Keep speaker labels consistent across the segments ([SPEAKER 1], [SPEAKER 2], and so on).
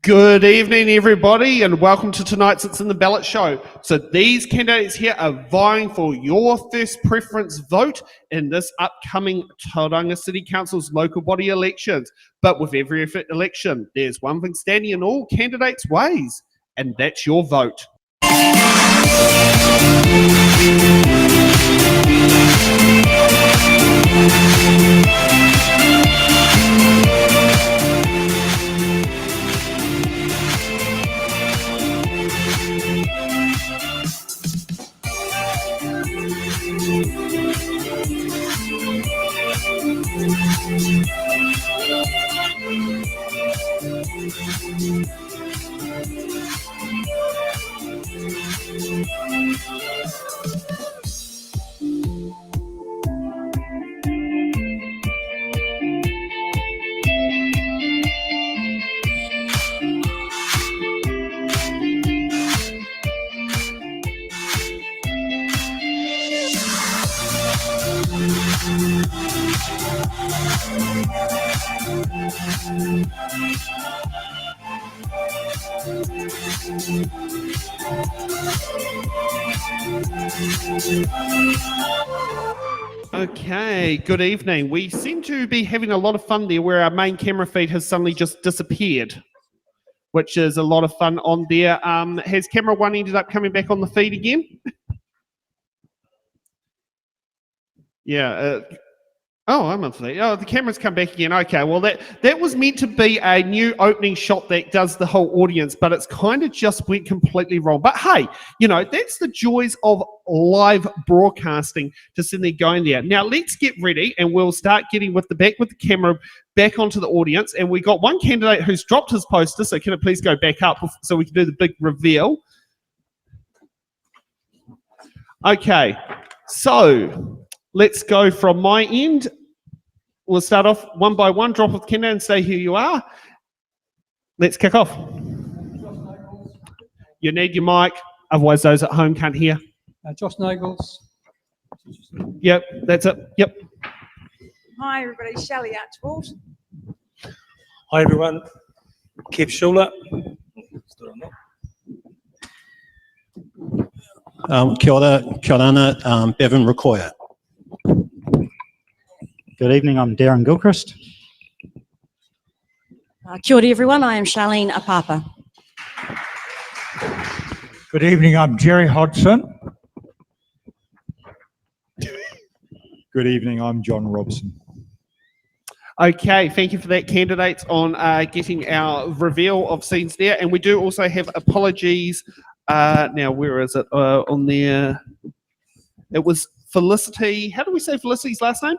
[SPEAKER 1] Good evening, everybody, and welcome to tonight's It's in the Ballot show. So these candidates here are vying for your first preference vote in this upcoming Tauranga City Council's local body elections. But with every election, there's one thing standing in all candidates' ways, and that's your vote. Okay, good evening. We seem to be having a lot of fun there where our main camera feed has suddenly just disappeared, which is a lot of fun on there. Has camera one ended up coming back on the feed again? Yeah. Oh, I'm on feed. Oh, the camera's come back again. Okay, well, that was meant to be a new opening shot that does the whole audience, but it's kind of just went completely wrong. But hey, you know, that's the joys of live broadcasting to suddenly going there. Now, let's get ready, and we'll start getting with the camera back onto the audience. And we got one candidate who's dropped his poster, so can it please go back up so we can do the big reveal? Okay, so let's go from my end. We'll start off one by one, drop off candidate and say who you are. Let's kick off. You need your mic, otherwise those at home can't hear.
[SPEAKER 2] Jos Nagels.
[SPEAKER 1] Yep, that's it. Yep.
[SPEAKER 3] Hi everybody, Shelley Archibald.
[SPEAKER 4] Hi everyone, Schuler.
[SPEAKER 5] Kia ora, Bevan Rakoia.
[SPEAKER 6] Good evening, I'm Darren Gilchrist.
[SPEAKER 7] Kia ora everyone, I am Charlene Apaapa.
[SPEAKER 8] Good evening, I'm Gerry Hodgson.
[SPEAKER 9] Good evening, I'm John Robson.
[SPEAKER 1] Okay, thank you for that, candidates, on getting our reveal of scenes there. And we do also have apologies. Now, where is it on there? It was Felicity. How do we say Felicity's last name?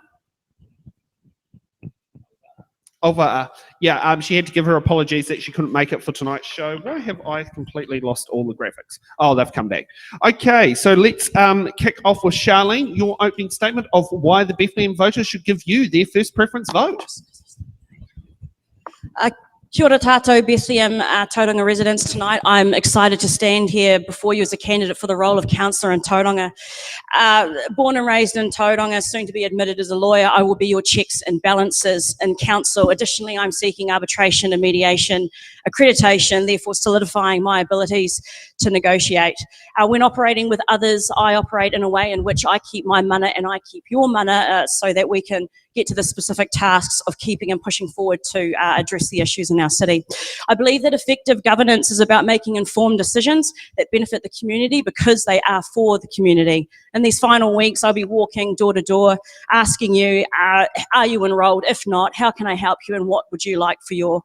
[SPEAKER 1] Auva'a. Yeah, she had to give her apologies that she couldn't make it for tonight's show. Why have I completely lost all the graphics? Oh, they've come back. Okay, so let's kick off with Charlene, your opening statement of why the Bethlehem voters should give you their first preference vote.
[SPEAKER 7] Kia ora tātou Bethlehem Tauranga residents tonight. I'm excited to stand here before you as a candidate for the role of councillor in Tauranga. Born and raised in Tauranga, soon to be admitted as a lawyer, I will be your checks and balances in council. Additionally, I'm seeking arbitration and mediation accreditation, therefore solidifying my abilities to negotiate. When operating with others, I operate in a way in which I keep my mana and I keep your mana so that we can get to the specific tasks of keeping and pushing forward to address the issues in our city. I believe that effective governance is about making informed decisions that benefit the community because they are for the community. In these final weeks, I'll be walking door to door, asking you, are you enrolled? If not, how can I help you and what would you like for your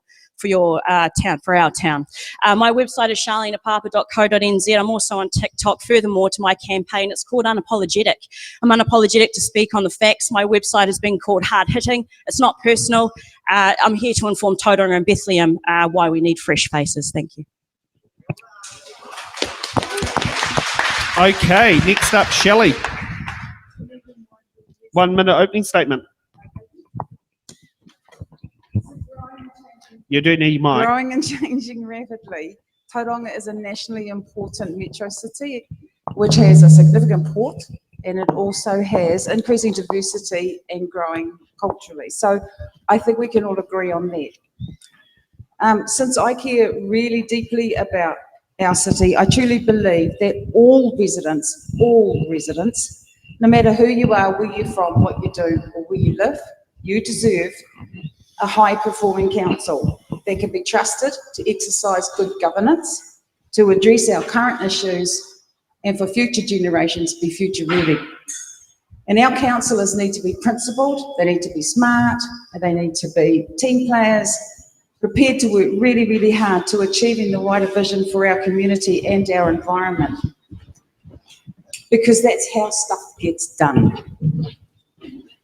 [SPEAKER 7] town, for our town. My website is charleneapaapa.co.nz. I'm also on TikTok. Furthermore to my campaign, it's called Unapologetic. I'm unapologetic to speak on the facts. My website has been called Hard Hitting. It's not personal. I'm here to inform Tauranga and Bethlehem why we need fresh faces. Thank you.
[SPEAKER 1] Okay, next up, Shelley. 1 minute opening statement. You do need your mic.
[SPEAKER 3] Growing and changing rapidly, Tauranga is a nationally important metro city which has a significant port, and it also has increasing diversity and growing culturally. So I think we can all agree on that. Since I care really deeply about our city, I truly believe that all residents, no matter who you are, where you're from, what you do, or where you live, you deserve a high-performing council that can be trusted to exercise good governance, to address our current issues, and for future generations be future-ready. And our councillors need to be principled, they need to be smart, and they need to be team players, prepared to work really, really hard to achieving the wider vision for our community and our environment. Because that's how stuff gets done.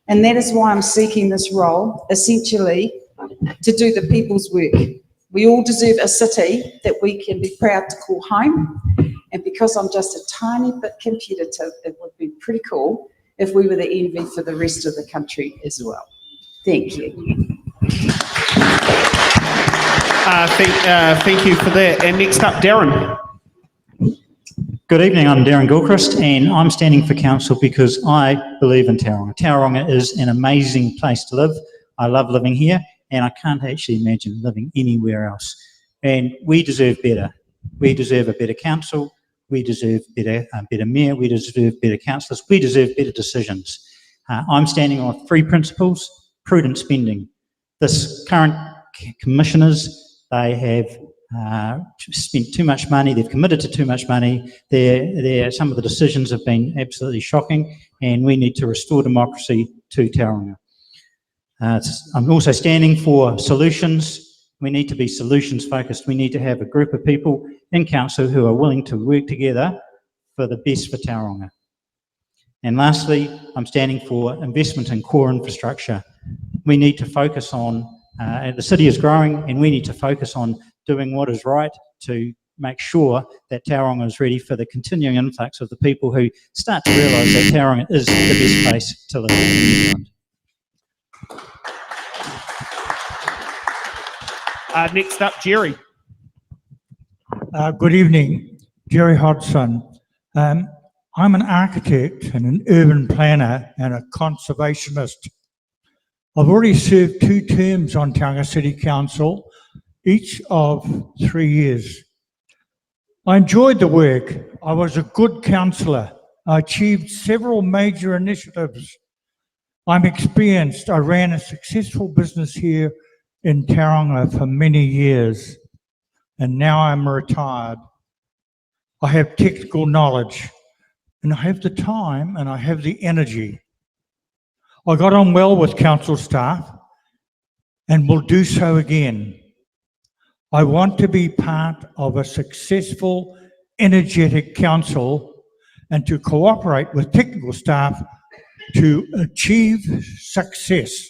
[SPEAKER 3] And that is why I'm seeking this role, essentially, to do the people's work. We all deserve a city that we can be proud to call home. And because I'm just a tiny bit competitive, it would be pretty cool if we were the envy for the rest of the country as well. Thank you.
[SPEAKER 1] Thank you for that. And next up, Darren.
[SPEAKER 6] Good evening, I'm Darren Gilchrist, and I'm standing for council because I believe in Tauranga. Tauranga is an amazing place to live. I love living here, and I can't actually imagine living anywhere else. And we deserve better. We deserve a better council. We deserve better mayor. We deserve better councillors. We deserve better decisions. I'm standing on 3 principles: prudent spending. This current commissioners, they have spent too much money, they've committed to too much money, some of the decisions have been absolutely shocking, and we need to restore democracy to Tauranga. I'm also standing for solutions. We need to be solutions focused. We need to have a group of people in council who are willing to work together for the best for Tauranga. And lastly, I'm standing for investment in core infrastructure. We need to focus on, the city is growing, and we need to focus on doing what is right to make sure that Tauranga is ready for the continuing influx of the people who start to realise that Tauranga is the best place to live in New Zealand.
[SPEAKER 1] Next up, Gerry.
[SPEAKER 8] Good evening, Gerry Hodgson. I'm an architect and an urban planner and a conservationist. I've already served 2 terms on Tauranga City Council, each of 3 years. I enjoyed the work. I was a good councillor. I achieved several major initiatives. I'm experienced. I ran a successful business here in Tauranga for many years, and now I'm retired. I have technical knowledge, and I have the time, and I have the energy. I got on well with council staff, and will do so again. I want to be part of a successful, energetic council and to cooperate with technical staff to achieve success.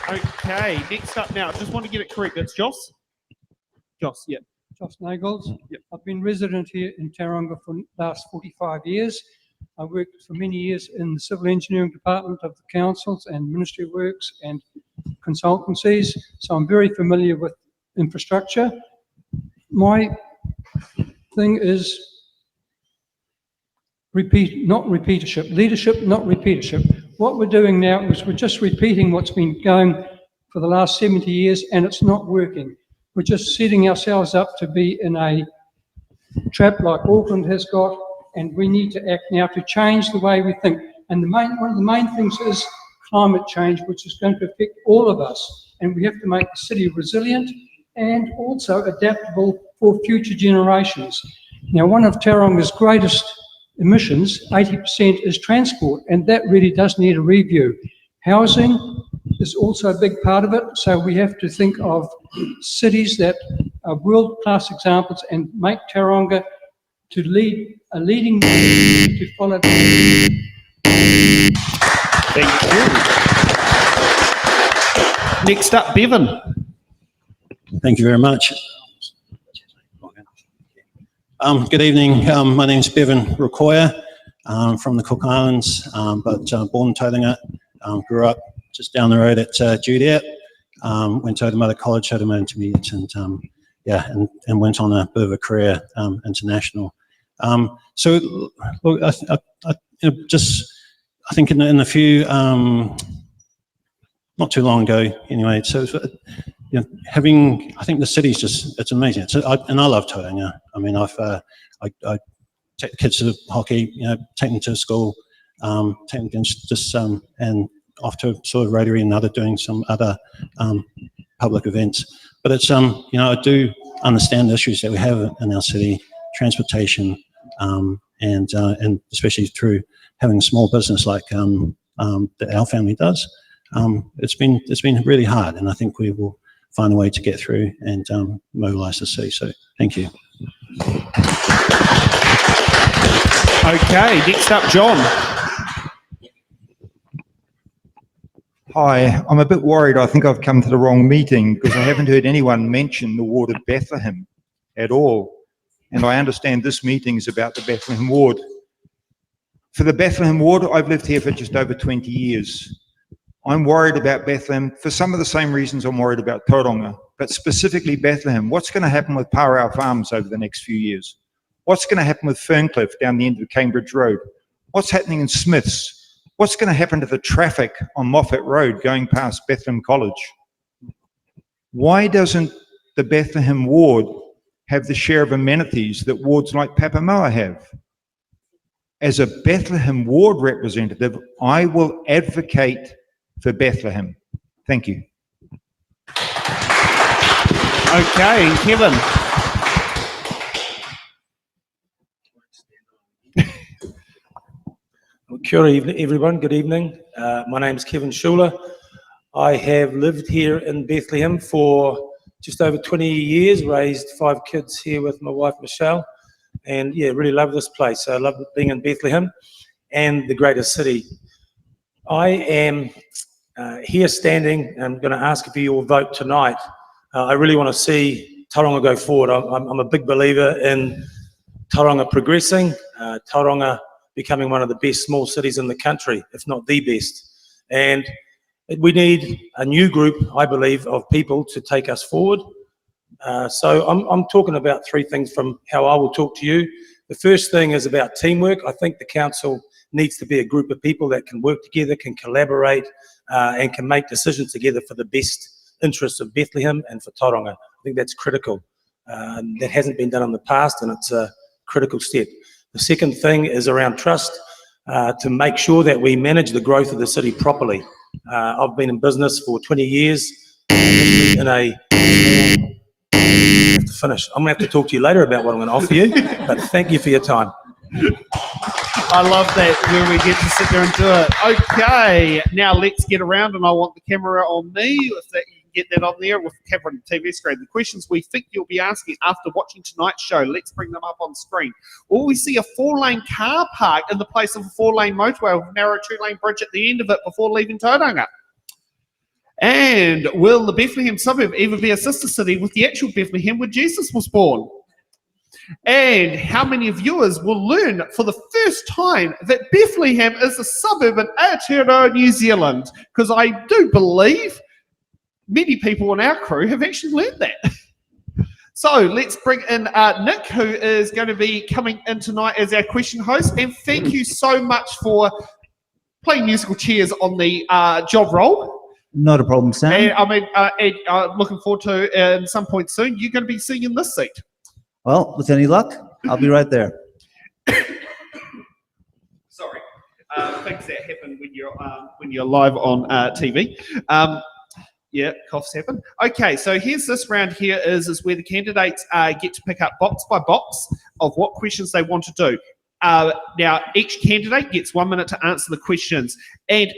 [SPEAKER 1] Okay, next up now, just want to get it correct, it's Jos? Jos, yeah.
[SPEAKER 2] Jos Nagels. Yep. I've been resident here in Tauranga for the last 45 years. I worked for many years in the civil engineering department of the councils and Ministry of Works and consultancies, so I'm very familiar with infrastructure. My thing is not repeatership, leadership, not repeatership. What we're doing now is we're just repeating what's been going for the last 70 years, and it's not working. We're just setting ourselves up to be in a trap like Auckland has got, and we need to act now to change the way we think. And one of the main things is climate change, which is going to affect all of us. And we have to make the city resilient and also adaptable for future generations. Now, one of Tauranga's greatest emissions, 80%, is transport, and that really does need a review. Housing is also a big part of it, so we have to think of cities that are world-class examples and make Tauranga to lead a leading to follow.
[SPEAKER 1] Thank you. Next up, Bevan.
[SPEAKER 5] Thank you very much. Good evening. My name's Bevan Rakoia. I'm from the Cook Islands, but born in Tauranga. Grew up just down the road at Juliet. Went to Otamata College, had my intermediate, and went on a bit of a career international. So, look, I think in the few not too long ago anyway. So, you know, I think the city's it's amazing. And I love Tauranga. I mean, I take the kids to hockey, you know, take them to school, take them just and off to sort of Rotary and doing some other public events. But it's, you know, I do understand the issues that we have in our city, transportation, and especially through having a small business like that our family does. It's been really hard, and I think we will find a way to get through and mobilise the city. So thank you.
[SPEAKER 1] Okay, next up, John.
[SPEAKER 9] Hi, I'm a bit worried. I think I've come to the wrong meeting because I haven't heard anyone mention the ward of Bethlehem at all. And I understand this meeting is about the Bethlehem ward. For the Bethlehem ward, I've lived here for just over 20 years. I'm worried about Bethlehem for some of the same reasons I'm worried about Tauranga, but specifically Bethlehem. What's going to happen with Parau Farms over the next few years? What's going to happen with Ferncliff down the end of Cambridge Road? What's happening in Smiths? What's going to happen to the traffic on Moffat Road going past Bethlehem College? Why doesn't the Bethlehem ward have the share of amenities that wards like Papamoa have? As a Bethlehem ward representative, I will advocate for Bethlehem. Thank you.
[SPEAKER 1] Okay, Kevin.
[SPEAKER 4] Kia ora, everyone. Good evening. My name is Kevin Schuler. I have lived here in Bethlehem for just over 20 years, raised 5 kids here with my wife, Michelle, and yeah, really love this place. I love being in Bethlehem and the greater city. I am here standing. I'm going to ask for your vote tonight. I really want to see Tauranga go forward. I'm a big believer in Tauranga progressing, Tauranga becoming one of the best small cities in the country, if not the best. And we need a new group, I believe, of people to take us forward. So I'm talking about 3 things from how I will talk to you. The first thing is about teamwork. I think the council needs to be a group of people that can work together, can collaborate, and can make decisions together for the best interests of Bethlehem and for Tauranga. I think that's critical. That hasn't been done in the past, and it's a critical step. The second thing is around trust, to make sure that we manage the growth of the city properly. I've been in business for 20 years, in a... I have to finish. I'm going to have to talk to you later about what I'm going to offer you, but thank you for your time.
[SPEAKER 1] I love that when we get to sit there and do it. Okay, now let's get around, and I want the camera on me, if that you can get that on there with the camera on the TV screen. The questions we think you'll be asking after watching tonight's show, let's bring them up on screen. Will we see a 4-lane car park in the place of a 4-lane motorway with a narrow 2-lane bridge at the end of it before leaving Tauranga? And will the Bethlehem suburb ever be a sister city with the actual Bethlehem where Jesus was born? And how many viewers will learn for the first time that Bethlehem is a suburb in Aotearoa, New Zealand? Because I do believe many people in our crew have actually learned that. So let's bring in Nick, who is going to be coming in tonight as our question host. And thank you so much for playing musical chairs on the job role.
[SPEAKER 10] Not a problem, Sam.
[SPEAKER 1] And I mean, looking forward to at some point soon, you're going to be sitting in this seat.
[SPEAKER 10] Well, with any luck, I'll be right there.
[SPEAKER 1] Sorry, things that happen when you're live on TV. Yeah, coughs happen. Okay, so here's this round here is where the candidates get to pick up box by box of what questions they want to do. Now, each candidate gets 1 minute to answer the questions, and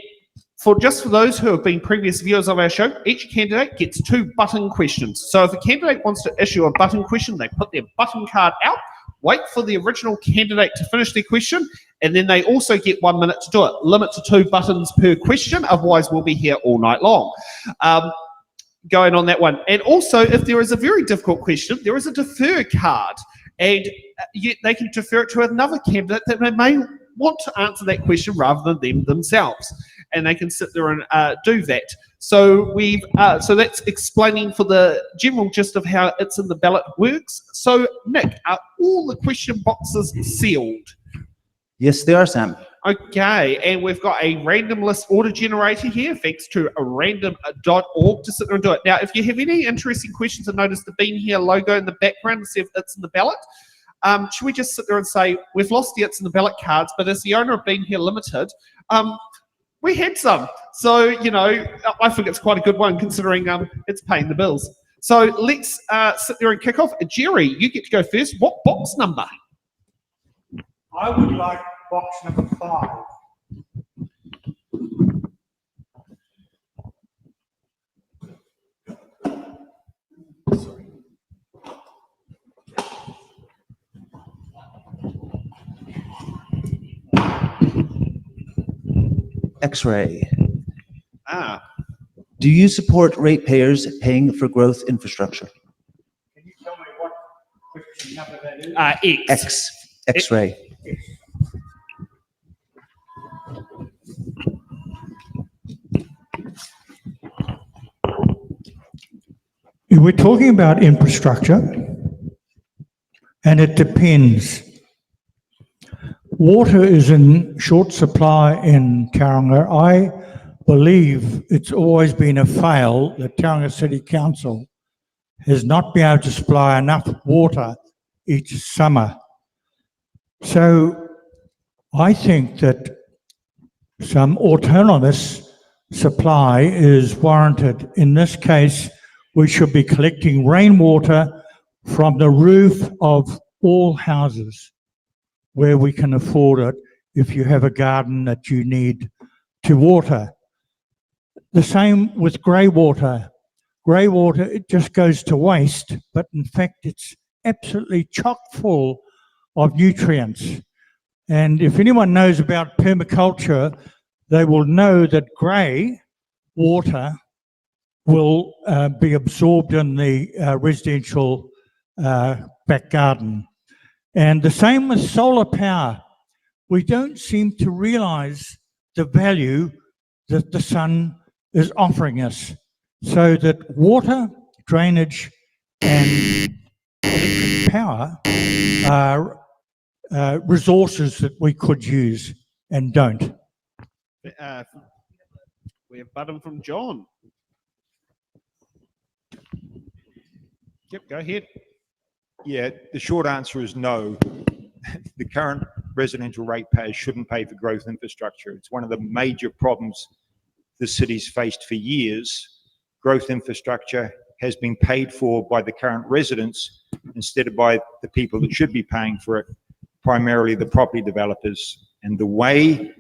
[SPEAKER 1] for those who have been previous viewers of our show, each candidate gets 2 button questions. So if a candidate wants to issue a button question, they put their button card out, wait for the original candidate to finish their question, and then they also get 1 minute to do it. Limit to 2 buttons per question, otherwise we'll be here all night long. Going on that one. And also, if there is a very difficult question, there is a defer card, and they can defer it to another candidate that they may want to answer that question rather than them themselves, and they can sit there and do that. So so that's explaining for the general gist of how it's in the ballot works. So Nick, are all the question boxes sealed?
[SPEAKER 10] Yes, they are, Sam.
[SPEAKER 1] Okay, and we've got a random list order generator here, thanks to random.org to sit there and do it. Now, if you have any interesting questions and notice the Been Here logo in the background and see if it's in the ballot, should we just sit there and say, we've lost the It's in the Ballot cards, but as the owner of Been Here Limited, we had some. So, you know, I think it's quite a good one considering it's paying the bills. So let's sit there and kick off. Gerry, you get to go first. What box number?
[SPEAKER 8] I would like box number 5.
[SPEAKER 10] X-ray.
[SPEAKER 11] Do you support ratepayers paying for growth infrastructure?
[SPEAKER 8] Can you tell me what question number that is?
[SPEAKER 1] X.
[SPEAKER 10] X-ray.
[SPEAKER 8] We're talking about infrastructure, and it depends. Water is in short supply in Tauranga. I believe it's always been a fail that Tauranga City Council has not been able to supply enough water each summer. So I think that some autonomous supply is warranted. In this case, we should be collecting rainwater from the roof of all houses where we can afford it if you have a garden that you need to water. The same with grey water. Grey water, it just goes to waste, but in fact it's absolutely chock full of nutrients. And if anyone knows about permaculture, they will know that grey water will be absorbed in the residential back garden. And the same with solar power. We don't seem to realise the value that the sun is offering us, so that water, drainage and electric power are resources that we could use and don't.
[SPEAKER 1] We have Button from John. Yep, go ahead.
[SPEAKER 9] Yeah, the short answer is no. The current residential ratepayers shouldn't pay for growth infrastructure. It's one of the major problems the city's faced for years. Growth infrastructure has been paid for by the current residents instead of by the people that should be paying for it, primarily the property developers. And the way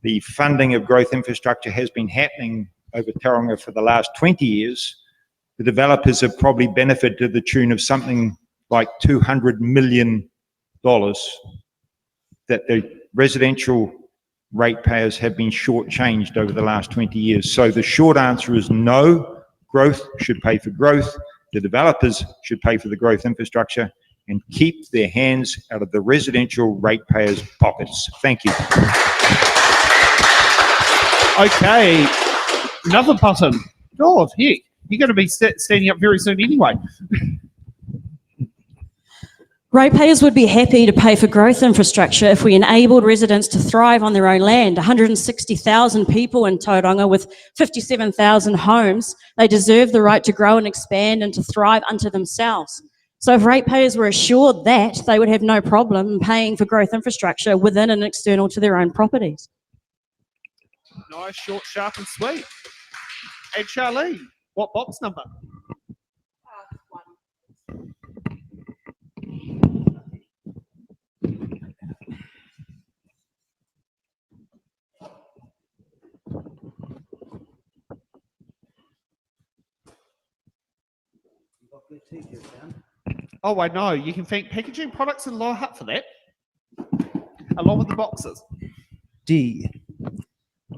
[SPEAKER 9] the funding of growth infrastructure has been happening over Tauranga for the last 20 years, the developers have probably benefited to the tune of something like $200 million that the residential ratepayers have been shortchanged over the last 20 years. So the short answer is no, growth should pay for growth. The developers should pay for the growth infrastructure and keep their hands out of the residential ratepayers' pockets. Thank you.
[SPEAKER 1] Okay, another Button. Oh, heck, you're going to be standing up very soon anyway.
[SPEAKER 7] Ratepayers would be happy to pay for growth infrastructure if we enabled residents to thrive on their own land. 160,000 people in Tauranga with 57,000 homes. They deserve the right to grow and expand and to thrive unto themselves. So if ratepayers were assured that, they would have no problem paying for growth infrastructure within and external to their own properties.
[SPEAKER 1] Nice, short, sharp and sweet. And Charlene, what box number? Oh, I know. You can thank Packaging Products in Lower Hutt for that, along with the boxes.
[SPEAKER 10] D.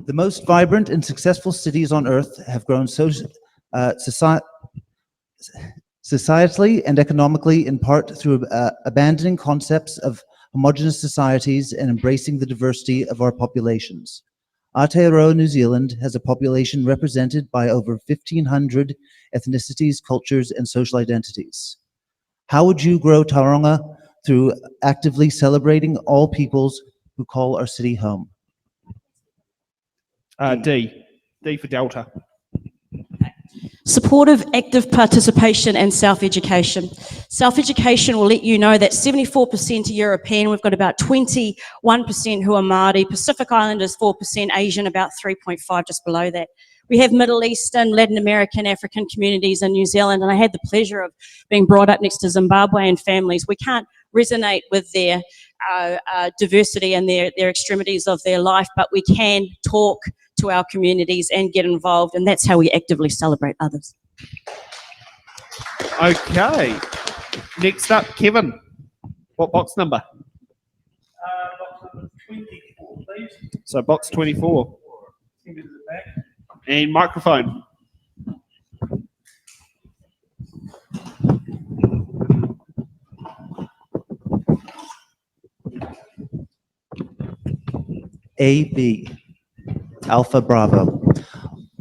[SPEAKER 10] The most vibrant and successful cities on earth have grown societally and economically in part through abandoning concepts of homogenous societies and embracing the diversity of our populations. Aotearoa, New Zealand has a population represented by over 1,500 ethnicities, cultures, and social identities. How would you grow Tauranga through actively celebrating all peoples who call our city home.
[SPEAKER 1] D. D for Delta.
[SPEAKER 7] Supportive, active participation and self-education. Self-education will let you know that 74% are European. We've got about 21% who are Māori. Pacific Islanders, 4%. Asian, about 3.5, just below that. We have Middle Eastern, Latin American, African communities in New Zealand, and I had the pleasure of being brought up next to Zimbabwean families. We can't resonate with their diversity and their extremities of their life, but we can talk to our communities and get involved, and that's how we actively celebrate others.
[SPEAKER 1] Okay. Next up, Kevin. What box number?
[SPEAKER 4] Box number 24, please.
[SPEAKER 1] So box 24. And microphone.
[SPEAKER 10] AB, Alpha Bravo.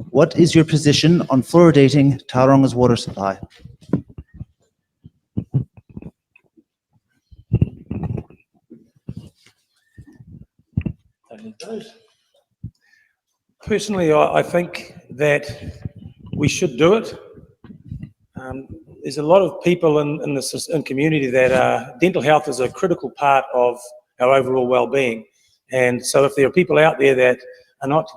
[SPEAKER 10] What is your position on fluoridating Tauranga's water supply?
[SPEAKER 4] Personally, I think that we should do it. There's a lot of people in the community that dental health is a critical part of our overall well-being. And so if there are people out there that are not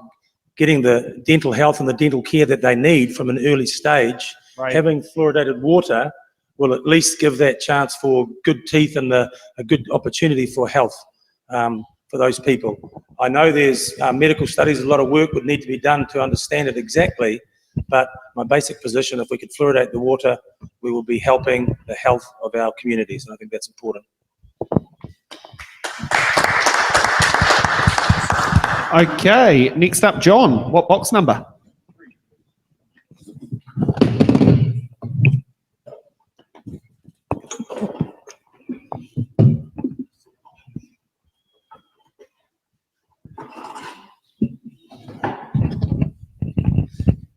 [SPEAKER 4] getting the dental health and the dental care that they need from an early stage,
[SPEAKER 1] Right.
[SPEAKER 4] having fluoridated water will at least give that chance for good teeth and a good opportunity for health for those people. I know there's medical studies, a lot of work would need to be done to understand it exactly, but my basic position, if we could fluoridate the water, we will be helping the health of our communities, and I think that's important.
[SPEAKER 1] Okay. Next up, John. What box number?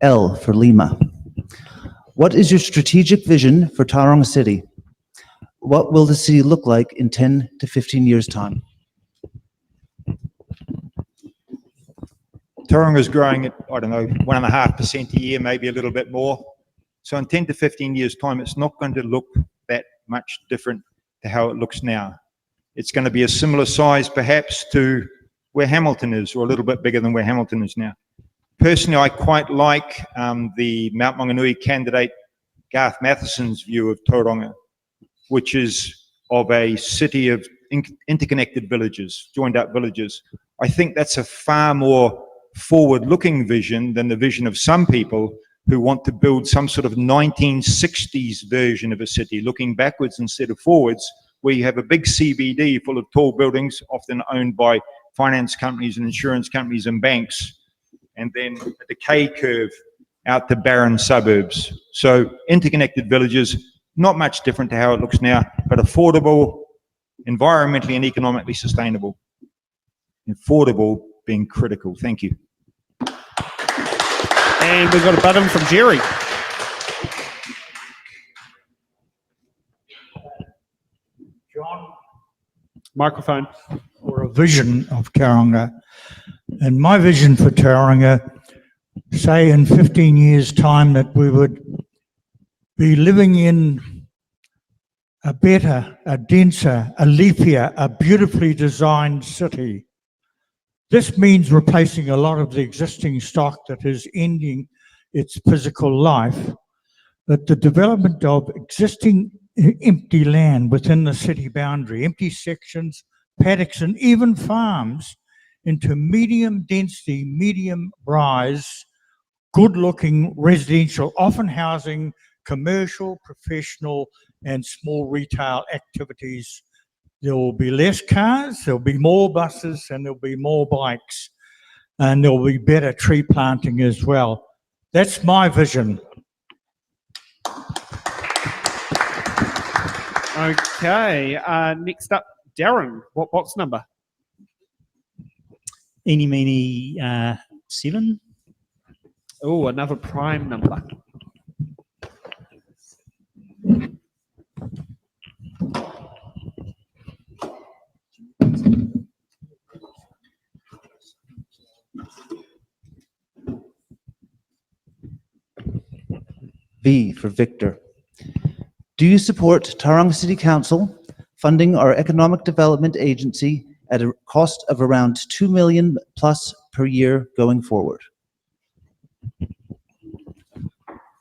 [SPEAKER 10] L for Lima. What is your strategic vision for Tauranga City? What will the city look like in 10 to 15 years' time?
[SPEAKER 9] Tauranga is growing at, I don't know, 1.5% a year, maybe a little bit more. So in 10 to 15 years' time, it's not going to look that much different to how it looks now. It's going to be a similar size, perhaps, to where Hamilton is, or a little bit bigger than where Hamilton is now. Personally, I quite like the Mount Maunganui candidate, Garth Matheson's view of Tauranga, which is of a city of interconnected villages, joined up villages. I think that's a far more forward-looking vision than the vision of some people who want to build some sort of 1960s version of a city, looking backwards instead of forwards, where you have a big CBD full of tall buildings, often owned by finance companies and insurance companies and banks, and then a decay curve out to barren suburbs. So interconnected villages, not much different to how it looks now, but affordable, environmentally and economically sustainable. Affordable being critical. Thank you.
[SPEAKER 1] And we've got a button from Gerry.
[SPEAKER 8] John,
[SPEAKER 1] Microphone.
[SPEAKER 8] or a vision of Tauranga. And my vision for Tauranga, say in 15 years' time, that we would be living in a better, a denser, a leafier, a beautifully designed city. This means replacing a lot of the existing stock that is ending its physical life, but the development of existing empty land within the city boundary, empty sections, paddocks, and even farms, into medium density, medium rise, good looking residential, often housing commercial, professional, and small retail activities. There will be less cars, there'll be more buses, and there'll be more bikes, and there'll be better tree planting as well. That's my vision.
[SPEAKER 1] Okay. Next up, Darren. What box number?
[SPEAKER 6] Eeny, meeny, 7.
[SPEAKER 1] Oh, another prime number.
[SPEAKER 10] V for Victor. Do you support Tauranga City Council funding our economic development agency at a cost of around 2 million plus per year going forward?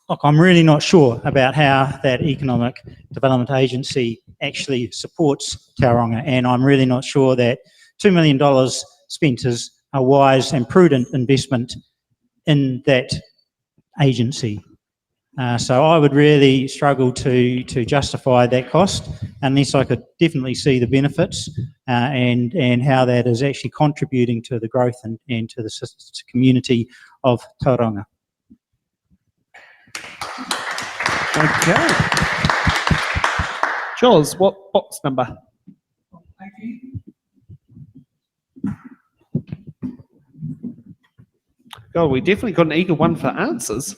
[SPEAKER 6] Look, I'm really not sure about how that economic development agency actually supports Tauranga, and I'm really not sure that $2 million spent is a wise and prudent investment in that agency. So I would really struggle to justify that cost unless I could definitely see the benefits and how that is actually contributing to the growth and to the community of Tauranga.
[SPEAKER 1] Okay. Jos, what box number? God, we definitely got an eager one for answers.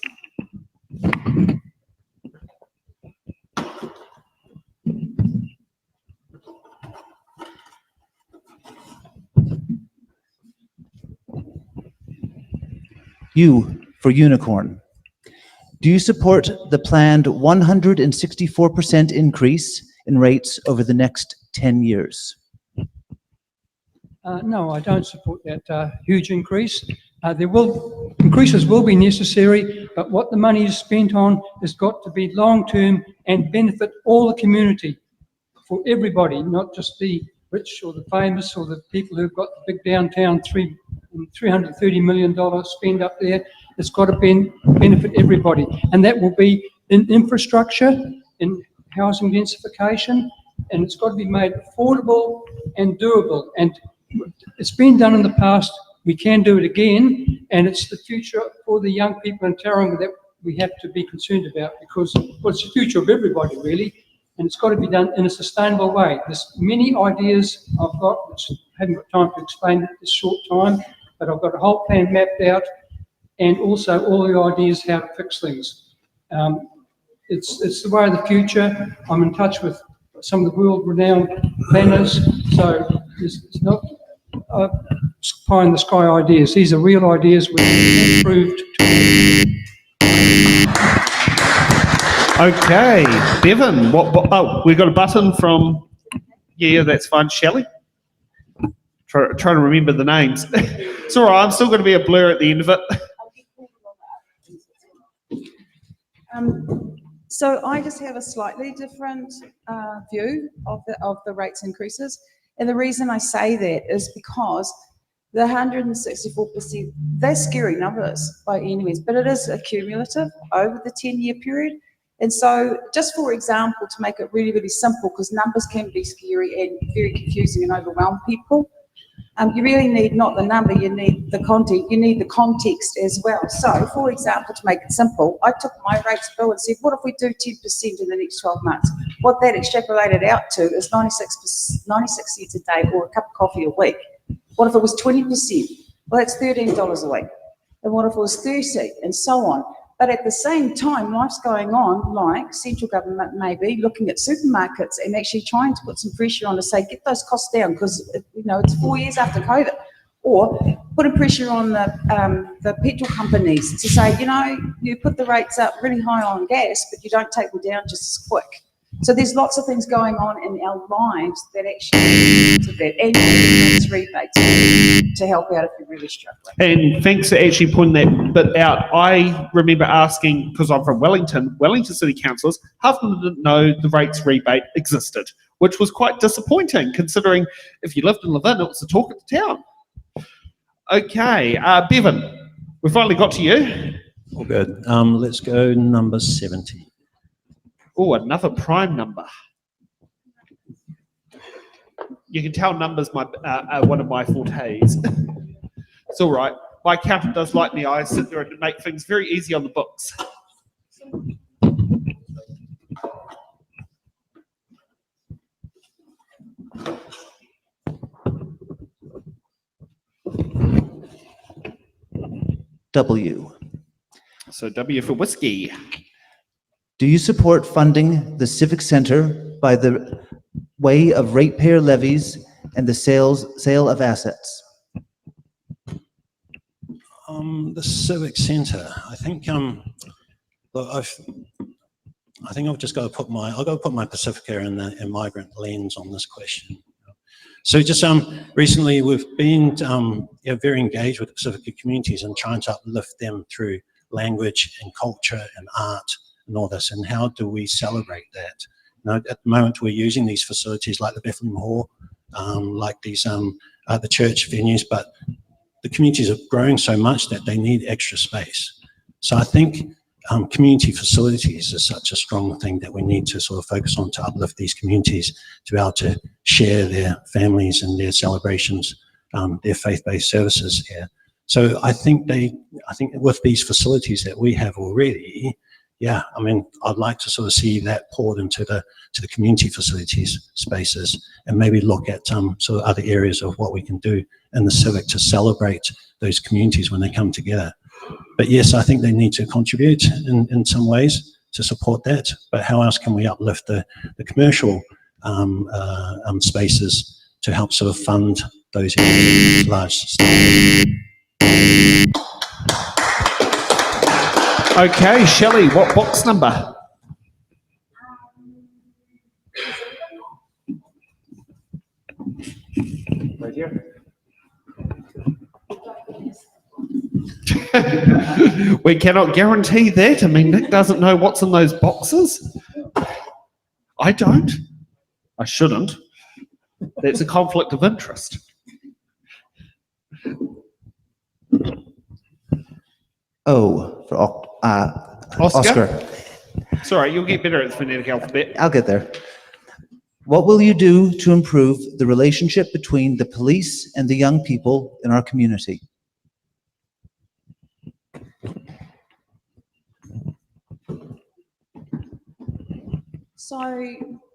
[SPEAKER 10] U for Unicorn. Do you support the planned 164% increase in rates over the next 10 years?
[SPEAKER 2] No, I don't support that huge increase. Increases will be necessary, but what the money is spent on has got to be long-term and benefit all the community, for everybody, not just the rich or the famous or the people who've got the big downtown $330 million spend up there. It's got to benefit everybody, and that will be in infrastructure, in housing densification, and it's got to be made affordable and doable. And it's been done in the past. We can do it again, and it's the future for the young people in Tauranga that we have to be concerned about, because it's the future of everybody, really, and it's got to be done in a sustainable way. There's many ideas I've got, which I haven't got time to explain at this short time, but I've got a whole plan mapped out, and also all the ideas how to fix things. It's the way of the future. I'm in touch with some of the world-renowned planners, so it's not pie in the sky ideas. These are real ideas which are improved.
[SPEAKER 1] Okay, Bevan, oh, we got a button from, yeah, that's fine, Shelley. Try to remember the names. It's all right, I'm still going to be a blur at the end of it.
[SPEAKER 3] So I just have a slightly different view of the rates increases. And the reason I say that is because the 164%, they're scary numbers by any means, but it is accumulative over the 10-year period. And so just for example, to make it really, really simple, because numbers can be scary and very confusing and overwhelm people, you really need not the number, you need the content, you need the context as well. So for example, to make it simple, I took my rates bill and said, what if we do 10% in the next 12 months? What that extrapolated out to is 96 cents a day or a cup of coffee a week. What if it was 20%? Well, that's $13 a week. And what if it was 30, and so on? But at the same time, life's going on, like central government may be looking at supermarkets and actually trying to put some pressure on to say, get those costs down, because it's 4 years after COVID. Or putting pressure on the petrol companies to say, you put the rates up really high on gas, but you don't take them down just as quick. So there's lots of things going on in our lives that actually to that, and those rebates to help out if you're really struggling.
[SPEAKER 1] And thanks for actually pointing that bit out. I remember asking, because I'm from Wellington City Councillors, half of them didn't know the rates rebate existed, which was quite disappointing, considering if you lived in Levin, it was the talk of the town. Okay, Bevan, we finally got to you.
[SPEAKER 5] All good. Let's go number 70.
[SPEAKER 1] Oh, another prime number. You can tell numbers one of my fortes. It's all right. My accountant does like me. I sit there and make things very easy on the books.
[SPEAKER 10] W.
[SPEAKER 1] So W for whiskey.
[SPEAKER 10] Do you support funding the Civic Centre by the way of ratepayer levies and the sale of assets?
[SPEAKER 5] The Civic Centre. I think look, I think I've just got to put my Pacifica and migrant lens on this question. So just recently we've been very engaged with the Pacifica communities and trying to uplift them through language and culture and art and all this. And how do we celebrate that? You know, at the moment we're using these facilities like the Bethlehem Hall, like these the church venues, but the communities are growing so much that they need extra space. So I think community facilities is such a strong thing that we need to sort of focus on to uplift these communities to be able to share their families and their celebrations, their faith-based services here. So I think with these facilities that we have already, yeah, I mean, I'd like to sort of see that poured into the community facilities spaces, and maybe look at sort of other areas of what we can do in the civic to celebrate those communities when they come together. But yes, I think they need to contribute in some ways to support that. But how else can we uplift the commercial spaces to help sort of fund those areas large?
[SPEAKER 1] Okay, Shelley, what box number?
[SPEAKER 9] Right here.
[SPEAKER 1] We cannot guarantee that. I mean, Nick doesn't know what's in those boxes. I don't. I shouldn't. That's a conflict of interest.
[SPEAKER 10] O for Oscar.
[SPEAKER 1] Sorry, you'll get better at the phonetic alphabet.
[SPEAKER 10] I'll get there. What will you do to improve the relationship between the police and the young people in our community?
[SPEAKER 3] So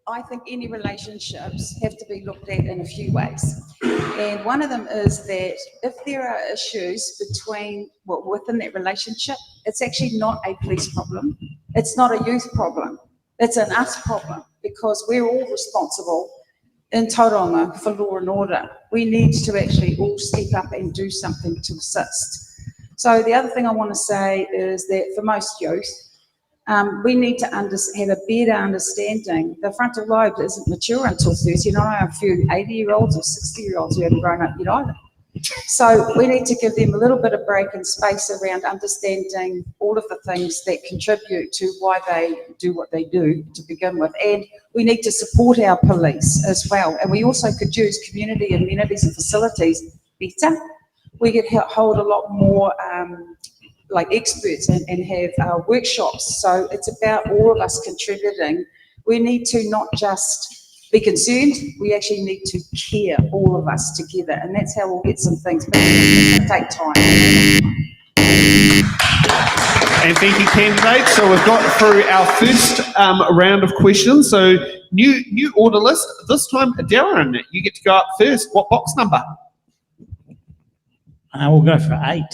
[SPEAKER 3] I think any relationships have to be looked at in a few ways. And one of them is that if there are issues within that relationship, it's actually not a police problem. It's not a youth problem. It's an us problem, because we're all responsible in Tauranga for law and order. We need to actually all step up and do something to assist. So the other thing I want to say is that for most youth, we need to have a better understanding. The frontal lobe isn't mature until 30. I know a few 80-year-olds or 60-year-olds who haven't grown up yet either. So we need to give them a little bit of break and space around understanding all of the things that contribute to why they do what they do to begin with. And we need to support our police as well. And we also could use community amenities and facilities better. We could hold a lot more like experts and have workshops. So it's about all of us contributing. We need to not just be concerned, we actually need to care, all of us together, and that's how we'll get some things, but it's going to take time.
[SPEAKER 1] And thank you, candidates. So we've got through our first round of questions. So new order list. This time, Darren, you get to go up first. What box number?
[SPEAKER 6] I will go for 8.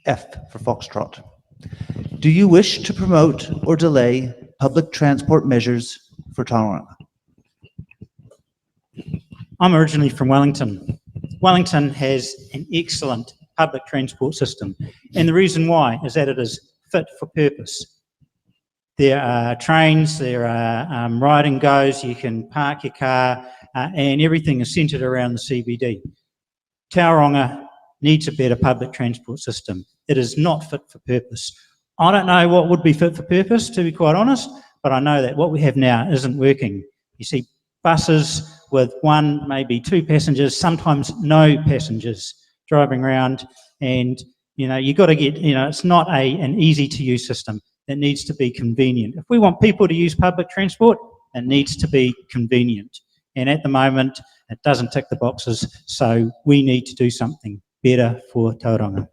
[SPEAKER 10] F for Foxtrot. Do you wish to promote or delay public transport measures for Tauranga?
[SPEAKER 6] I'm originally from Wellington. Wellington has an excellent public transport system, and the reason why is that it is fit for purpose. There are trains, there are ride and goes, you can park your car, and everything is centred around the CBD. Tauranga needs a better public transport system. It is not fit for purpose. I don't know what would be fit for purpose, to be quite honest, but I know that what we have now isn't working. You see buses with 1, maybe 2 passengers, sometimes no passengers driving around, and you got to get, it's not an easy to use system. It needs to be convenient. If we want people to use public transport, it needs to be convenient. And at the moment, it doesn't tick the boxes, so we need to do something better for Tauranga.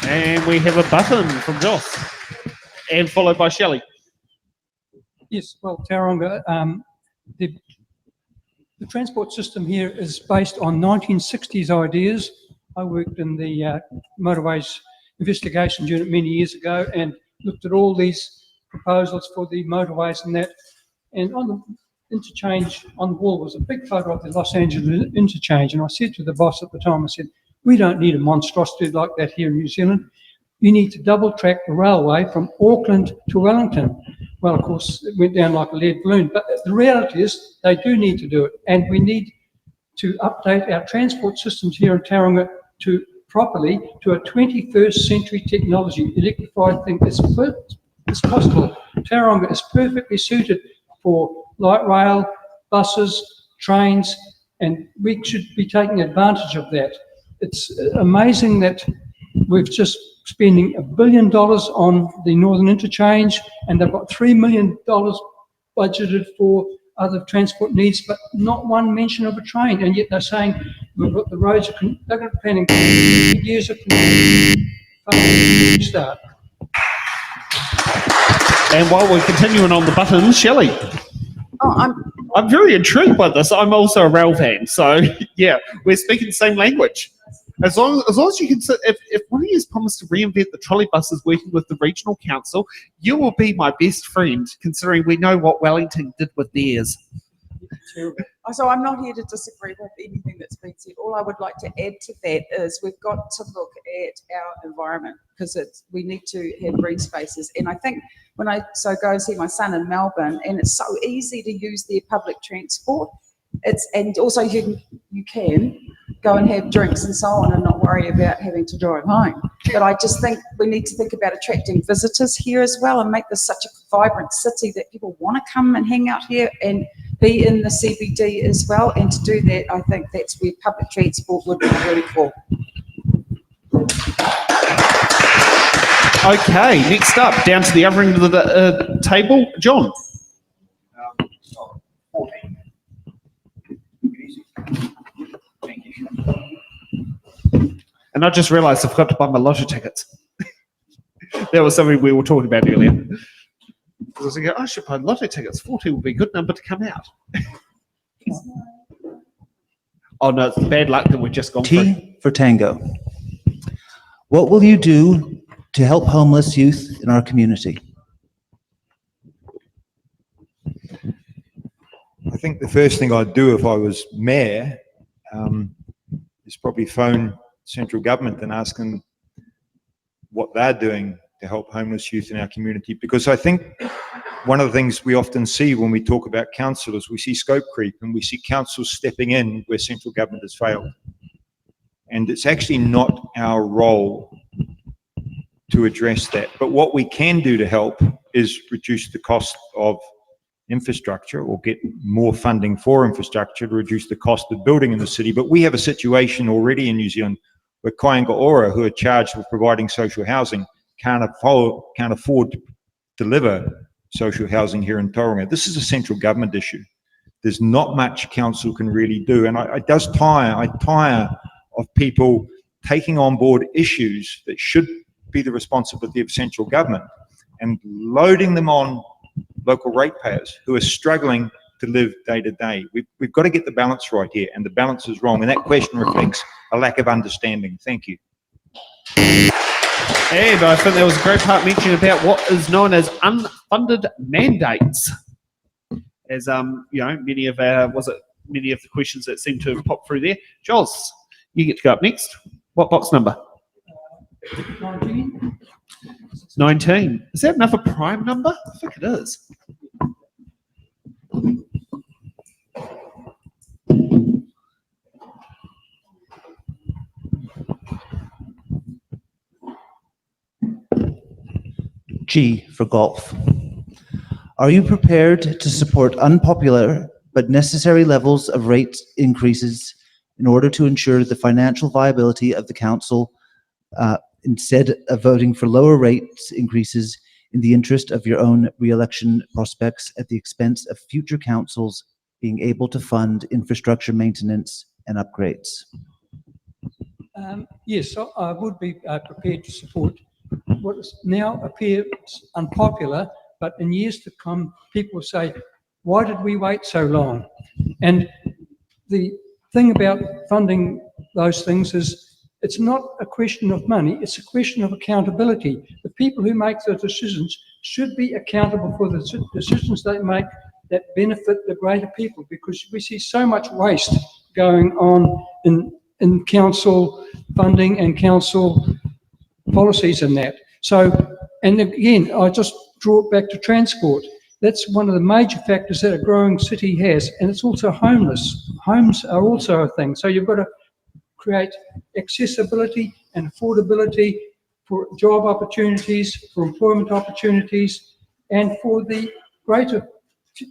[SPEAKER 1] And we have a button from Jos, and followed by Shelley.
[SPEAKER 2] Yes, well, Tauranga, the transport system here is based on 1960s ideas. I worked in the motorways investigations unit many years ago, and looked at all these proposals for the motorways and that, and on the interchange on the wall was a big photo of the Los Angeles interchange, and I said to the boss at the time, I said, we don't need a monstrosity like that here in New Zealand. You need to double track the railway from Auckland to Wellington. Well, of course, it went down like a lead balloon, but the reality is they do need to do it, and we need to update our transport systems here in Tauranga to properly to a 21st century technology, electrified thing. It's possible. Tauranga is perfectly suited for light rail, buses, trains, and we should be taking advantage of that. It's amazing that we've just spending $1 billion on the Northern Interchange, and they've got $3 million budgeted for other transport needs, but not one mention of a train. And yet they're saying we've got the roads, they're going to planning years of start.
[SPEAKER 1] And while we're continuing on the buttons, Shelley.
[SPEAKER 3] Oh,
[SPEAKER 1] I'm very intrigued by this. I'm also a rail fan, so yeah, we're speaking the same language. As long as you can, if one of you has promised to reinvent the trolley buses working with the regional council, you will be my best friend, considering we know what Wellington did with theirs.
[SPEAKER 3] So I'm not here to disagree with anything that's been said. All I would like to add to that is we've got to look at our environment, because we need to have green spaces. And I think when I go and see my son in Melbourne, and it's so easy to use their public transport. And also you can go and have drinks and so on and not worry about having to drive home. But I just think we need to think about attracting visitors here as well and make this such a vibrant city that people want to come and hang out here and be in the CBD as well. And to do that, I think that's where public transport would be really cool.
[SPEAKER 1] Okay, next up, down to the other end of the table, John. And I just realised I forgot to buy my lotto tickets. That was something we were talking about earlier. I was thinking, I should buy lotto tickets. 40 would be a good number to come out. Oh no, it's bad luck that we've just gone through.
[SPEAKER 10] T for Tango. What will you do to help homeless youth in our community?
[SPEAKER 9] I think the first thing I'd do if I was mayor is probably phone central government and ask them what they're doing to help homeless youth in our community. Because I think one of the things we often see when we talk about councillors, we see scope creep and we see councils stepping in where central government has failed. And it's actually not our role to address that. But what we can do to help is reduce the cost of infrastructure or get more funding for infrastructure to reduce the cost of building in the city. But we have a situation already in New Zealand where Kāinga Ora, who are charged with providing social housing, can't afford to deliver social housing here in Tauranga. This is a central government issue. There's not much council can really do. And I tire of people taking on board issues that should be the responsibility of central government and loading them on local ratepayers who are struggling to live day to day. We've got to get the balance right here, and the balance is wrong. And that question reflects a lack of understanding. Thank you.
[SPEAKER 1] And I think there was a great part mentioned about what is known as unfunded mandates. As you know, many of the questions that seem to have popped through there. Jos, you get to go up next. What box number?
[SPEAKER 2] 19.
[SPEAKER 1] 19. Is that another prime number? I think it is.
[SPEAKER 10] G for golf. Are you prepared to support unpopular but necessary levels of rate increases in order to ensure the financial viability of the council instead of voting for lower rates increases in the interest of your own re-election prospects at the expense of future councils being able to fund infrastructure maintenance and upgrades?
[SPEAKER 2] Yes, I would be prepared to support what now appears unpopular, but in years to come, people will say, why did we wait so long? And the thing about funding those things is It's not a question of money, it's a question of accountability. The people who make the decisions should be accountable for the decisions they make that benefit the greater people, because we see so much waste going on in council funding and council policies and that. So, and again, I just draw it back to transport. That's one of the major factors that a growing city has, and it's also homeless. Homes are also a thing. So you've got to create accessibility and affordability for job opportunities, for employment opportunities, and for the greater,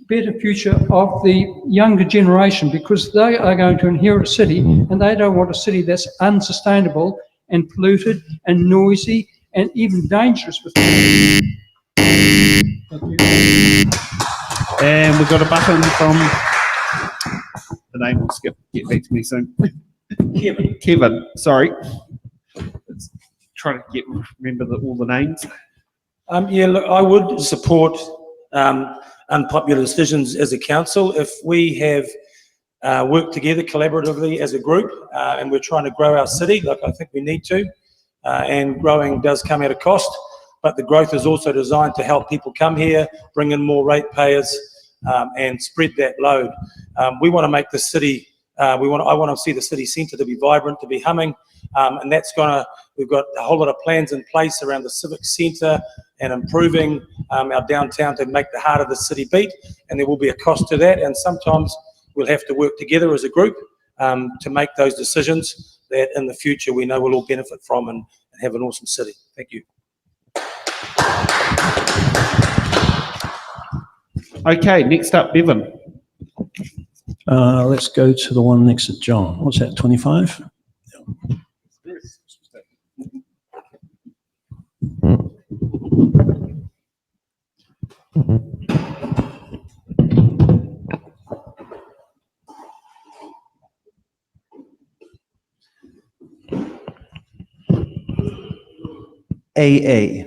[SPEAKER 2] better future of the younger generation, because they are going to inherit a city and they don't want a city that's unsustainable and polluted and noisy and even dangerous with Thank you.
[SPEAKER 1] And we've got a button from, the name will get back to me soon. Kevin, sorry. It's trying to remember all the names.
[SPEAKER 4] Yeah, look, I would support unpopular decisions as a council. If we have worked together collaboratively as a group and we're trying to grow our city, like I think we need to, and growing does come at a cost, but the growth is also designed to help people come here, bring in more ratepayers, and spread that load. We want to make the city, I want to see the city centre to be vibrant, to be humming, and that's we've got a whole lot of plans in place around the civic centre and improving our downtown to make the heart of the city beat, and there will be a cost to that, and sometimes we'll have to work together as a group to make those decisions that in the future we know we'll all benefit from and have an awesome city. Thank you.
[SPEAKER 1] Okay, next up, Bevan.
[SPEAKER 5] Let's go to the one next to John. What's that, 25?
[SPEAKER 10] AA.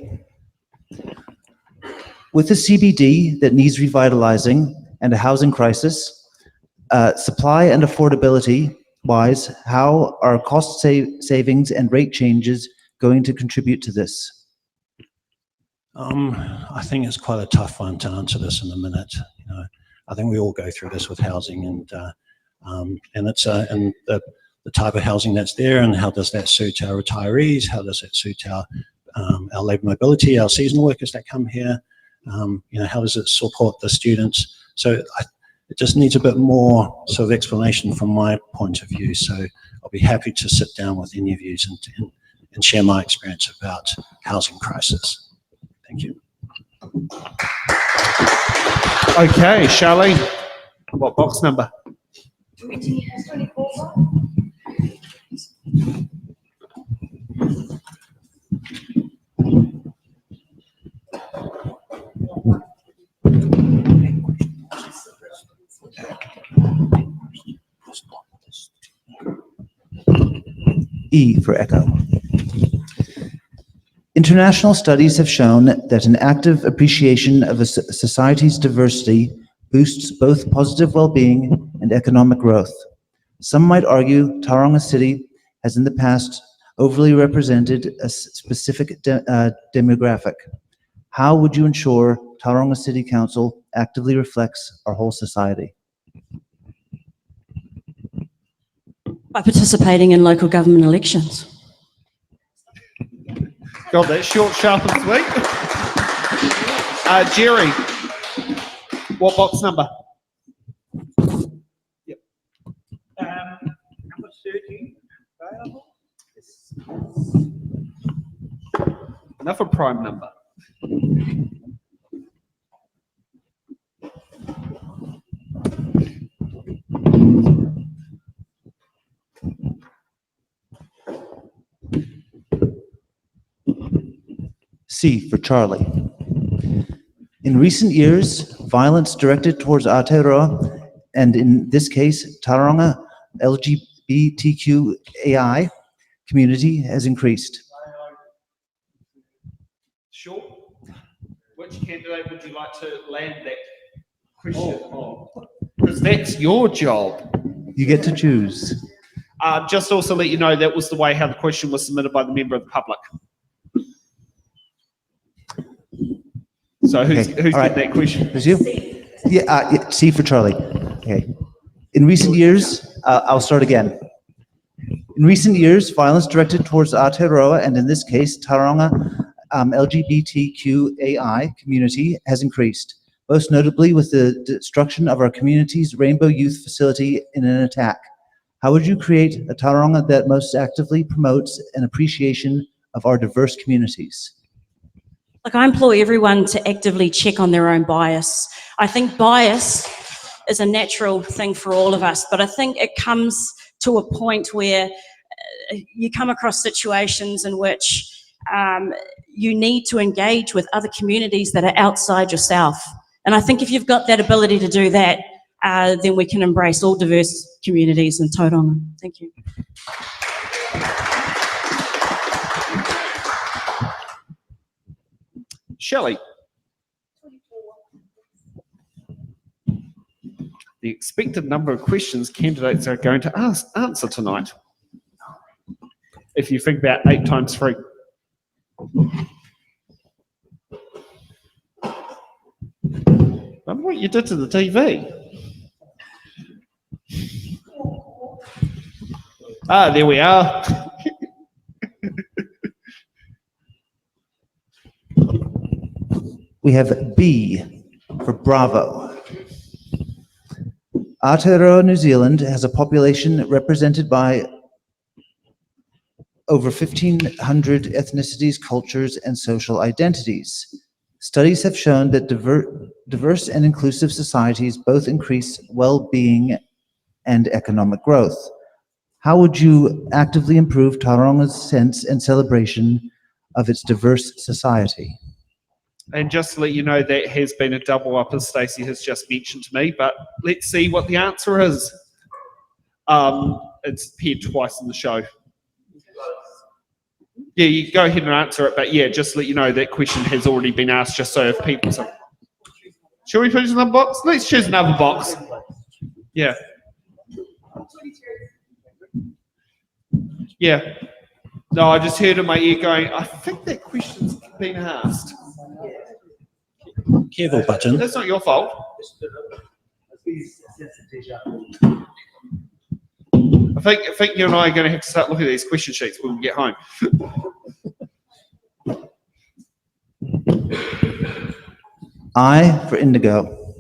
[SPEAKER 10] With a CBD that needs revitalizing and a housing crisis, supply and affordability wise, how are cost savings and rate changes going to contribute to this?
[SPEAKER 5] I think it's quite a tough one to answer this in a minute. You know, I think we all go through this with housing, and it's and the type of housing that's there, and how does that suit our retirees? How does it suit our labour mobility, our seasonal workers that come here? You know, how does it support the students? So it just needs a bit more sort of explanation from my point of view. So I'll be happy to sit down with any of you and share my experience about housing crisis. Thank you.
[SPEAKER 1] Okay, Charlene, what box number?
[SPEAKER 3] 24.
[SPEAKER 10] E for Echo. International studies have shown that an active appreciation of a society's diversity boosts both positive well-being and economic growth. Some might argue Tauranga City has in the past overly represented a specific demographic. How would you ensure Tauranga City Council actively reflects our whole society?
[SPEAKER 7] By participating in local government elections.
[SPEAKER 1] God, that's short, sharp and sweet. Gerry, what box number? Yep.
[SPEAKER 8] Number 13, available.
[SPEAKER 1] Enough a prime number.
[SPEAKER 10] C for Charlie. In recent years, violence directed towards Aotearoa, and in this case, Tauranga LGBTQAI community has increased.
[SPEAKER 1] Sure. Which candidate would you like to land that question on? Because that's your job.
[SPEAKER 10] You get to choose.
[SPEAKER 1] Just also let you know that was the way how the question was submitted by the member of the public. So who's
[SPEAKER 10] all right.
[SPEAKER 1] getting that question?
[SPEAKER 10] Is you? Yeah, C for Charlie. Okay. In recent years, I'll start again. In recent years, violence directed towards Aotearoa, and in this case, Tauranga LGBTQAI community has increased, most notably with the destruction of our community's Rainbow Youth Facility in an attack. How would you create a Tauranga that most actively promotes an appreciation of our diverse communities?
[SPEAKER 7] Like, I implore everyone to actively check on their own bias. I think bias is a natural thing for all of us, but I think it comes to a point where you come across situations in which you need to engage with other communities that are outside yourself. And I think if you've got that ability to do that, then we can embrace all diverse communities in Tauranga. Thank you.
[SPEAKER 1] Shelley. The expected number of questions candidates are going to answer tonight. If you think about 8 times 3. Remember what you did to the TV? There we are.
[SPEAKER 10] We have B for Bravo. Aotearoa, New Zealand has a population represented by over 1,500 ethnicities, cultures, and social identities. Studies have shown that diverse and inclusive societies both increase well-being and economic growth. How would you actively improve Tauranga's sense and celebration of its diverse society?
[SPEAKER 1] And just to let you know, that has been a double up, as Stacey has just mentioned to me, but let's see what the answer is. It's appeared twice in the show. Yeah, you go ahead and answer it, but yeah, just to let you know, that question has already been asked, just so if people say, shall we choose another box? Let's choose another box. Yeah. Yeah. No, I just heard in my ear going, I think that question's been asked.
[SPEAKER 5] Careful, button.
[SPEAKER 1] That's not your fault. I think you and I are going to have to start looking at these question sheets when we get home.
[SPEAKER 10] I for Indigo.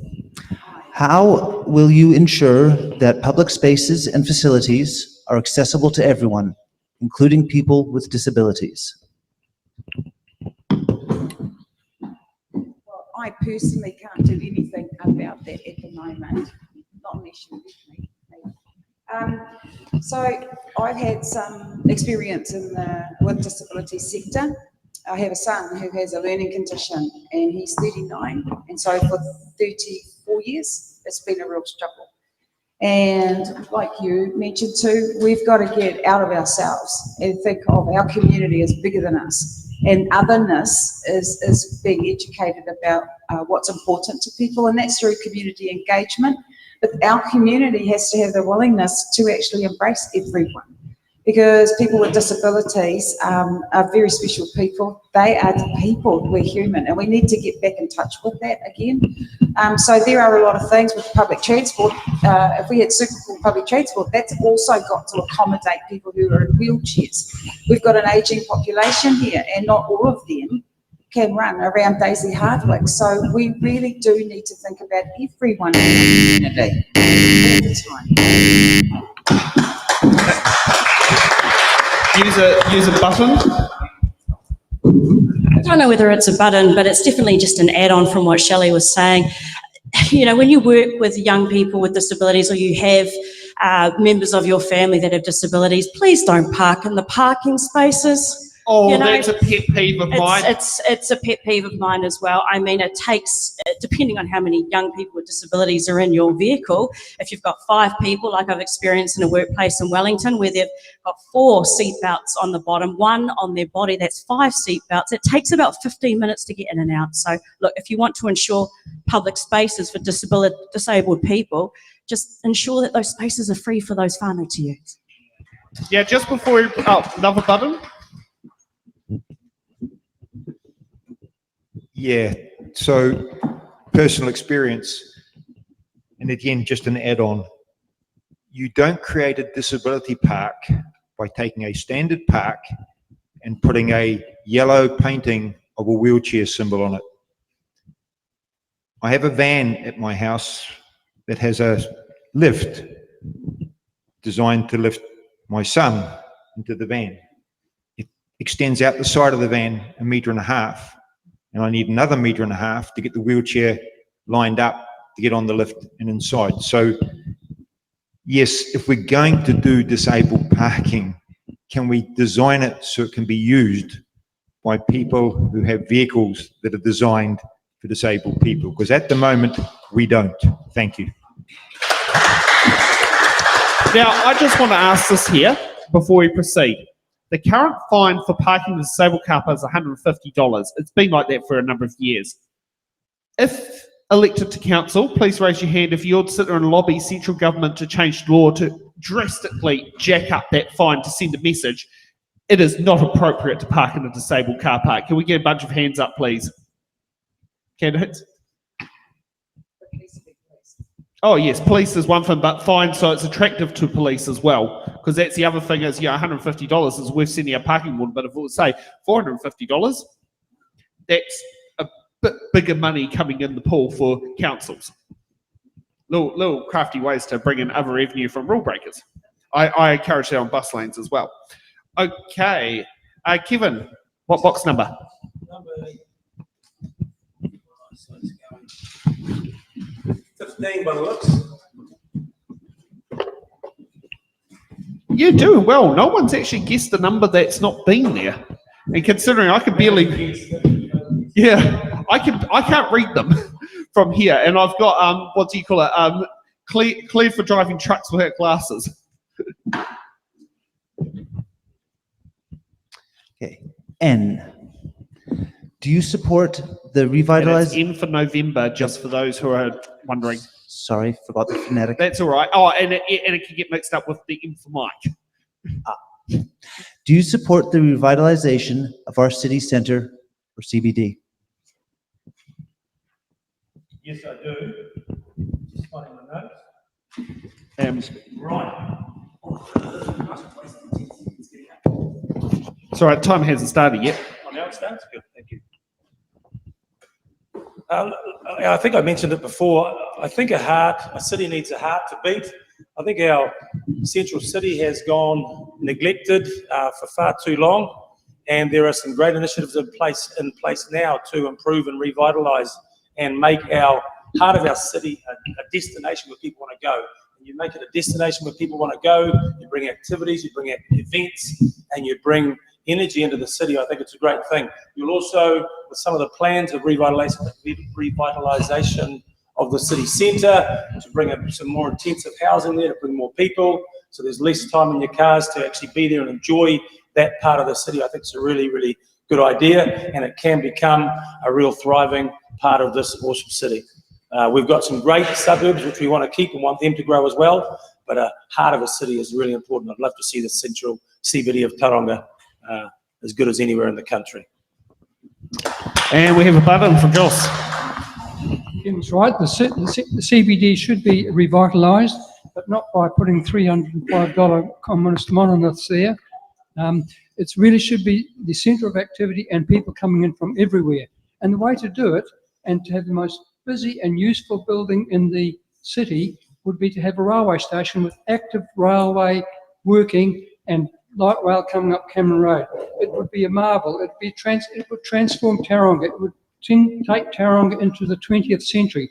[SPEAKER 10] How will you ensure that public spaces and facilities are accessible to everyone, including people with disabilities?
[SPEAKER 3] Well, I personally can't do anything about that at the moment, not unless you with me. So I've had some experience in the with disability sector. I have a son who has a learning condition and he's 39, and so for 34 years it's been a real struggle. And like you mentioned too, we've got to get out of ourselves and think of our community as bigger than us, and otherness is being educated about what's important to people, and that's through community engagement. But our community has to have the willingness to actually embrace everyone, because people with disabilities are very special people. They are the people, we're human, and we need to get back in touch with that again. So there are a lot of things with public transport. If we had super cool public transport, that's also got to accommodate people who are in wheelchairs. We've got an ageing population here, and not all of them can run around Daisy Hardwick. So we really do need to think about everyone in the community all the time.
[SPEAKER 1] Use a button.
[SPEAKER 7] I don't know whether it's a button, but it's definitely just an add-on from what Shelley was saying. You know, when you work with young people with disabilities, or you have members of your family that have disabilities, please don't park in the parking spaces.
[SPEAKER 1] Oh,
[SPEAKER 7] you know,
[SPEAKER 1] that's a pet peeve of mine.
[SPEAKER 7] It's a pet peeve of mine as well. I mean, it takes, depending on how many young people with disabilities are in your vehicle, if you've got 5 people, like I've experienced in a workplace in Wellington, where they've got 4 seat belts on the bottom, 1 on their body, that's 5 seat belts. It takes about 15 minutes to get in and out. So look, if you want to ensure public spaces for disabled people, just ensure that those spaces are free for those whānau to use.
[SPEAKER 1] Yeah, just before we, oh, another button.
[SPEAKER 9] Yeah, so personal experience, and again, just an add-on. You don't create a disability park by taking a standard park and putting a yellow painting of a wheelchair symbol on it. I have a van at my house that has a lift designed to lift my son into the van. It extends out the side of the van 1.5 meters, and I need another 1.5 meters to get the wheelchair lined up to get on the lift and inside. So yes, if we're going to do disabled parking, can we design it so it can be used by people who have vehicles that are designed for disabled people? Because at the moment, we don't. Thank you.
[SPEAKER 1] Now, I just want to ask this here before we proceed. The current fine for parking the disabled car park is $150. It's been like that for a number of years. If elected to council, please raise your hand if you'd sit there and lobby central government to change the law to drastically jack up that fine to send a message. It is not appropriate to park in a disabled car park. Can we get a bunch of hands up, please? Candidates? Oh yes, police is one thing, but fine, so it's attractive to police as well. Because that's the other thing is, yeah, $150 is worth sending a parking warden, but if it was, say, $450, that's a bit bigger money coming in the pool for councils. Little crafty ways to bring in other revenue from rule breakers. I encourage that on bus lanes as well. Okay, Kevin, what box number?
[SPEAKER 4] Number 15 by the looks.
[SPEAKER 1] You're doing well. No one's actually guessed the number that's not been there. And considering I can barely, yeah, I can't read them from here. And I've got what do you call it? Cleared for driving trucks without glasses.
[SPEAKER 10] Okay. N. Do you support the revitalized?
[SPEAKER 1] N for November, just for those who are wondering.
[SPEAKER 10] Sorry, forgot the phonetic.
[SPEAKER 1] That's all right. Oh, and it can get mixed up with the M for Mike.
[SPEAKER 10] Do you support the revitalization of our city centre or CBD?
[SPEAKER 4] Yes, I do. Just finding my notes. Right.
[SPEAKER 1] Sorry, time hasn't started yet.
[SPEAKER 4] Oh, now it starts? Good, thank you. I think I mentioned it before. I think a city needs a heart to beat. I think our central city has gone neglected for far too long, and there are some great initiatives in place now to improve and revitalise and make our heart of our city a destination where people want to go. And you make it a destination where people want to go. You bring activities, you bring events, and you bring energy into the city. I think it's a great thing. You'll also, with some of the plans of revitalisation of the city centre, to bring up some more intensive housing there, to bring more people, so there's less time in your cars to actually be there and enjoy that part of the city. I think it's a really, really good idea, and it can become a real thriving part of this awesome city. We've got some great suburbs which we want to keep and want them to grow as well, but a heart of a city is really important. I'd love to see the central CBD of Tauranga as good as anywhere in the country.
[SPEAKER 1] And we have a button for Jos.
[SPEAKER 2] Jim's right. The CBD should be revitalised, but not by putting $305 communist monoliths there. It really should be the centre of activity and people coming in from everywhere. And the way to do it, and to have the most busy and useful building in the city, would be to have a railway station with active railway working and light rail coming up Cameron Road. It would be a marvel. It would transform Tauranga. It would take Tauranga into the 20th century,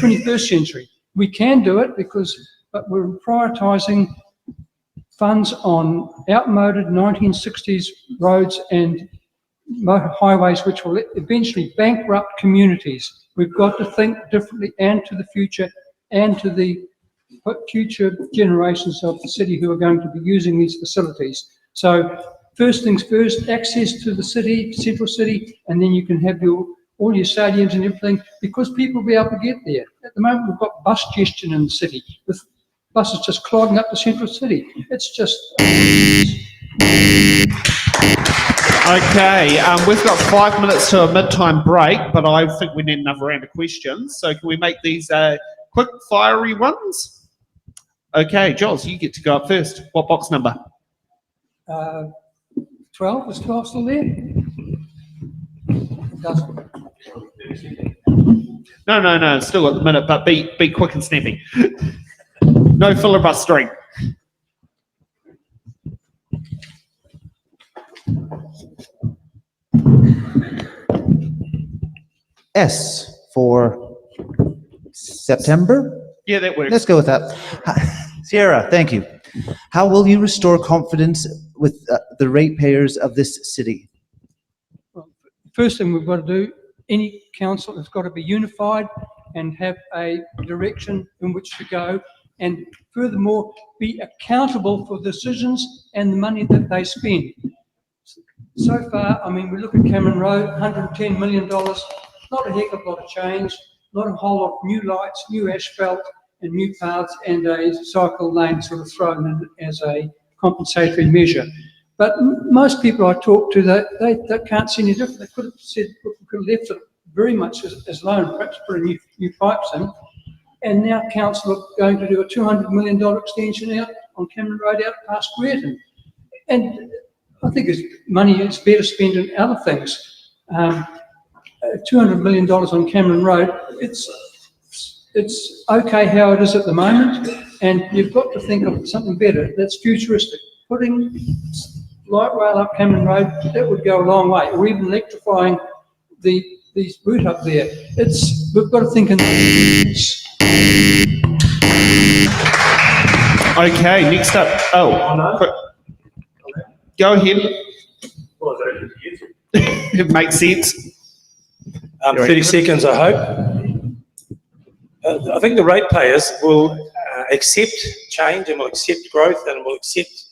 [SPEAKER 2] 21st century. We can do it but we're prioritising funds on outmoded 1960s roads and motor highways, which will eventually bankrupt communities. We've got to think differently, and to the future, and to the future generations of the city who are going to be using these facilities. So first things first, access to the city, central city, and then you can have all your stadiums and everything, because people will be able to get there. At the moment, we've got bus congestion in the city with buses just clogging up the central city. It's just...
[SPEAKER 1] Okay, we've got 5 minutes to a mid-time break, but I think we need another round of questions. So can we make these quick, fiery ones? Okay, Jos, you get to go up first. What box number?
[SPEAKER 2] 12, is 12 still there? It doesn't.
[SPEAKER 1] No, still at the minute, but be quick and snappy. No filibustering.
[SPEAKER 10] S for September?
[SPEAKER 1] Yeah, that works.
[SPEAKER 10] Let's go with that. Sierra, thank you. How will you restore confidence with the ratepayers of this city?
[SPEAKER 2] First thing we've got to do, any council has got to be unified and have a direction in which to go, and furthermore, be accountable for decisions and the money that they spend. So far, I mean, we look at Cameron Road, $110 million, not a heck of a lot of change, not a whole lot of new lights, new asphalt, and new paths, and a cycle lane sort of thrown in as a compensatory measure. But most people I talk to, they can't see any difference. They could have said, we could have left it very much as low and perhaps put a new pipes in. And now council are going to do a $200 million extension out on Cameron Road out past Greerton. And I think money is better spent in other things. $200 million on Cameron Road, it's okay how it is at the moment, and you've got to think of something better that's futuristic. Putting light rail up Cameron Road, that would go a long way, or even electrifying the route up there. We've got to think in those.
[SPEAKER 1] Okay, next up. Quick. Go ahead. It makes sense.
[SPEAKER 4] 30 seconds, I hope. I think the ratepayers will accept change and will accept growth and will accept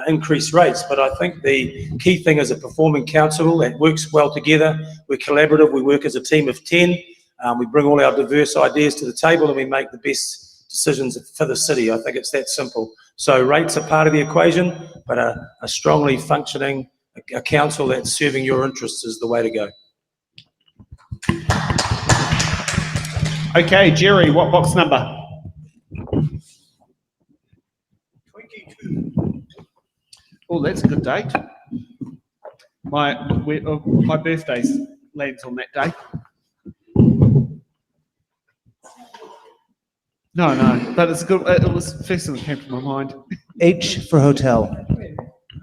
[SPEAKER 4] increased rates. But I think the key thing is a performing council that works well together. We're collaborative. We work as a team of 10. We bring all our diverse ideas to the table and we make the best decisions for the city. I think it's that simple. So rates are part of the equation, but a strongly functioning a council that's serving your interests is the way to go.
[SPEAKER 1] Okay, Gerry, what box number?
[SPEAKER 4] 22.
[SPEAKER 1] Oh, that's a good date. My birthday lands on that day. No, but it's good. It was the first thing that came to my mind.
[SPEAKER 10] H for hotel.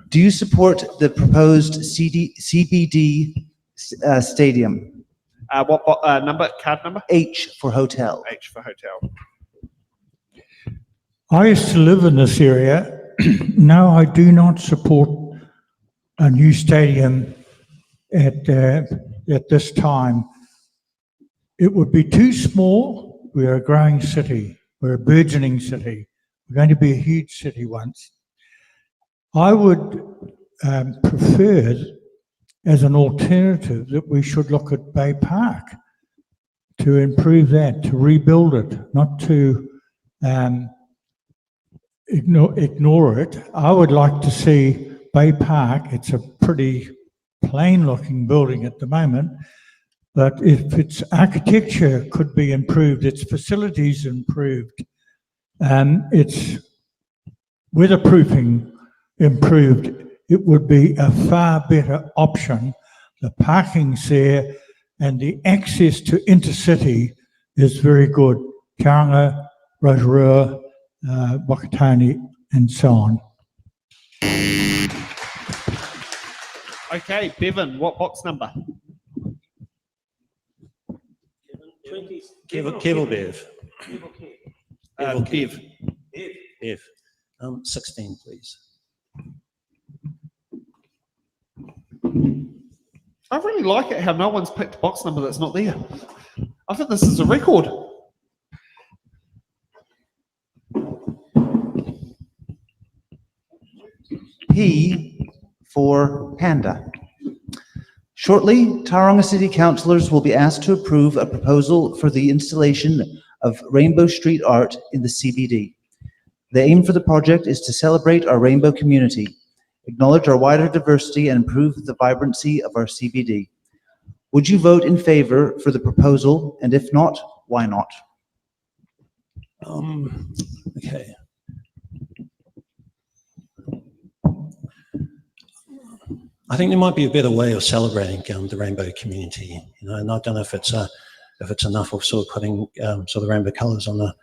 [SPEAKER 10] Do you support the proposed CBD stadium?
[SPEAKER 1] What number? Card number?
[SPEAKER 10] H for hotel.
[SPEAKER 1] H for hotel.
[SPEAKER 8] I used to live in this area. No, I do not support a new stadium at this time. It would be too small. We're a growing city. We're a burgeoning city. We're going to be a huge city once. I would prefer, as an alternative, that we should look at Bay Park to improve that, to rebuild it, not to ignore it. I would like to see Bay Park. It's a pretty plain-looking building at the moment, but if its architecture could be improved, its facilities improved, its weatherproofing improved, it would be a far better option. The parking's there and the access to intercity is very good. Tauranga, Rotorua, Wakatani, and so on.
[SPEAKER 1] Okay, Bevan, what box number?
[SPEAKER 5] Kev.
[SPEAKER 1] Bev.
[SPEAKER 5] 16, please.
[SPEAKER 1] I really like it how no one's picked a box number that's not there. I think this is a record.
[SPEAKER 10] P for panda. Shortly, Tauranga City Councillors will be asked to approve a proposal for the installation of Rainbow Street art in the CBD. The aim for the project is to celebrate our rainbow community, acknowledge our wider diversity, and improve the vibrancy of our CBD. Would you vote in favor for the proposal? And if not, why not?
[SPEAKER 5] Okay. I think there might be a better way of celebrating the rainbow community, and I don't know if it's enough of sort of putting sort of rainbow colours on the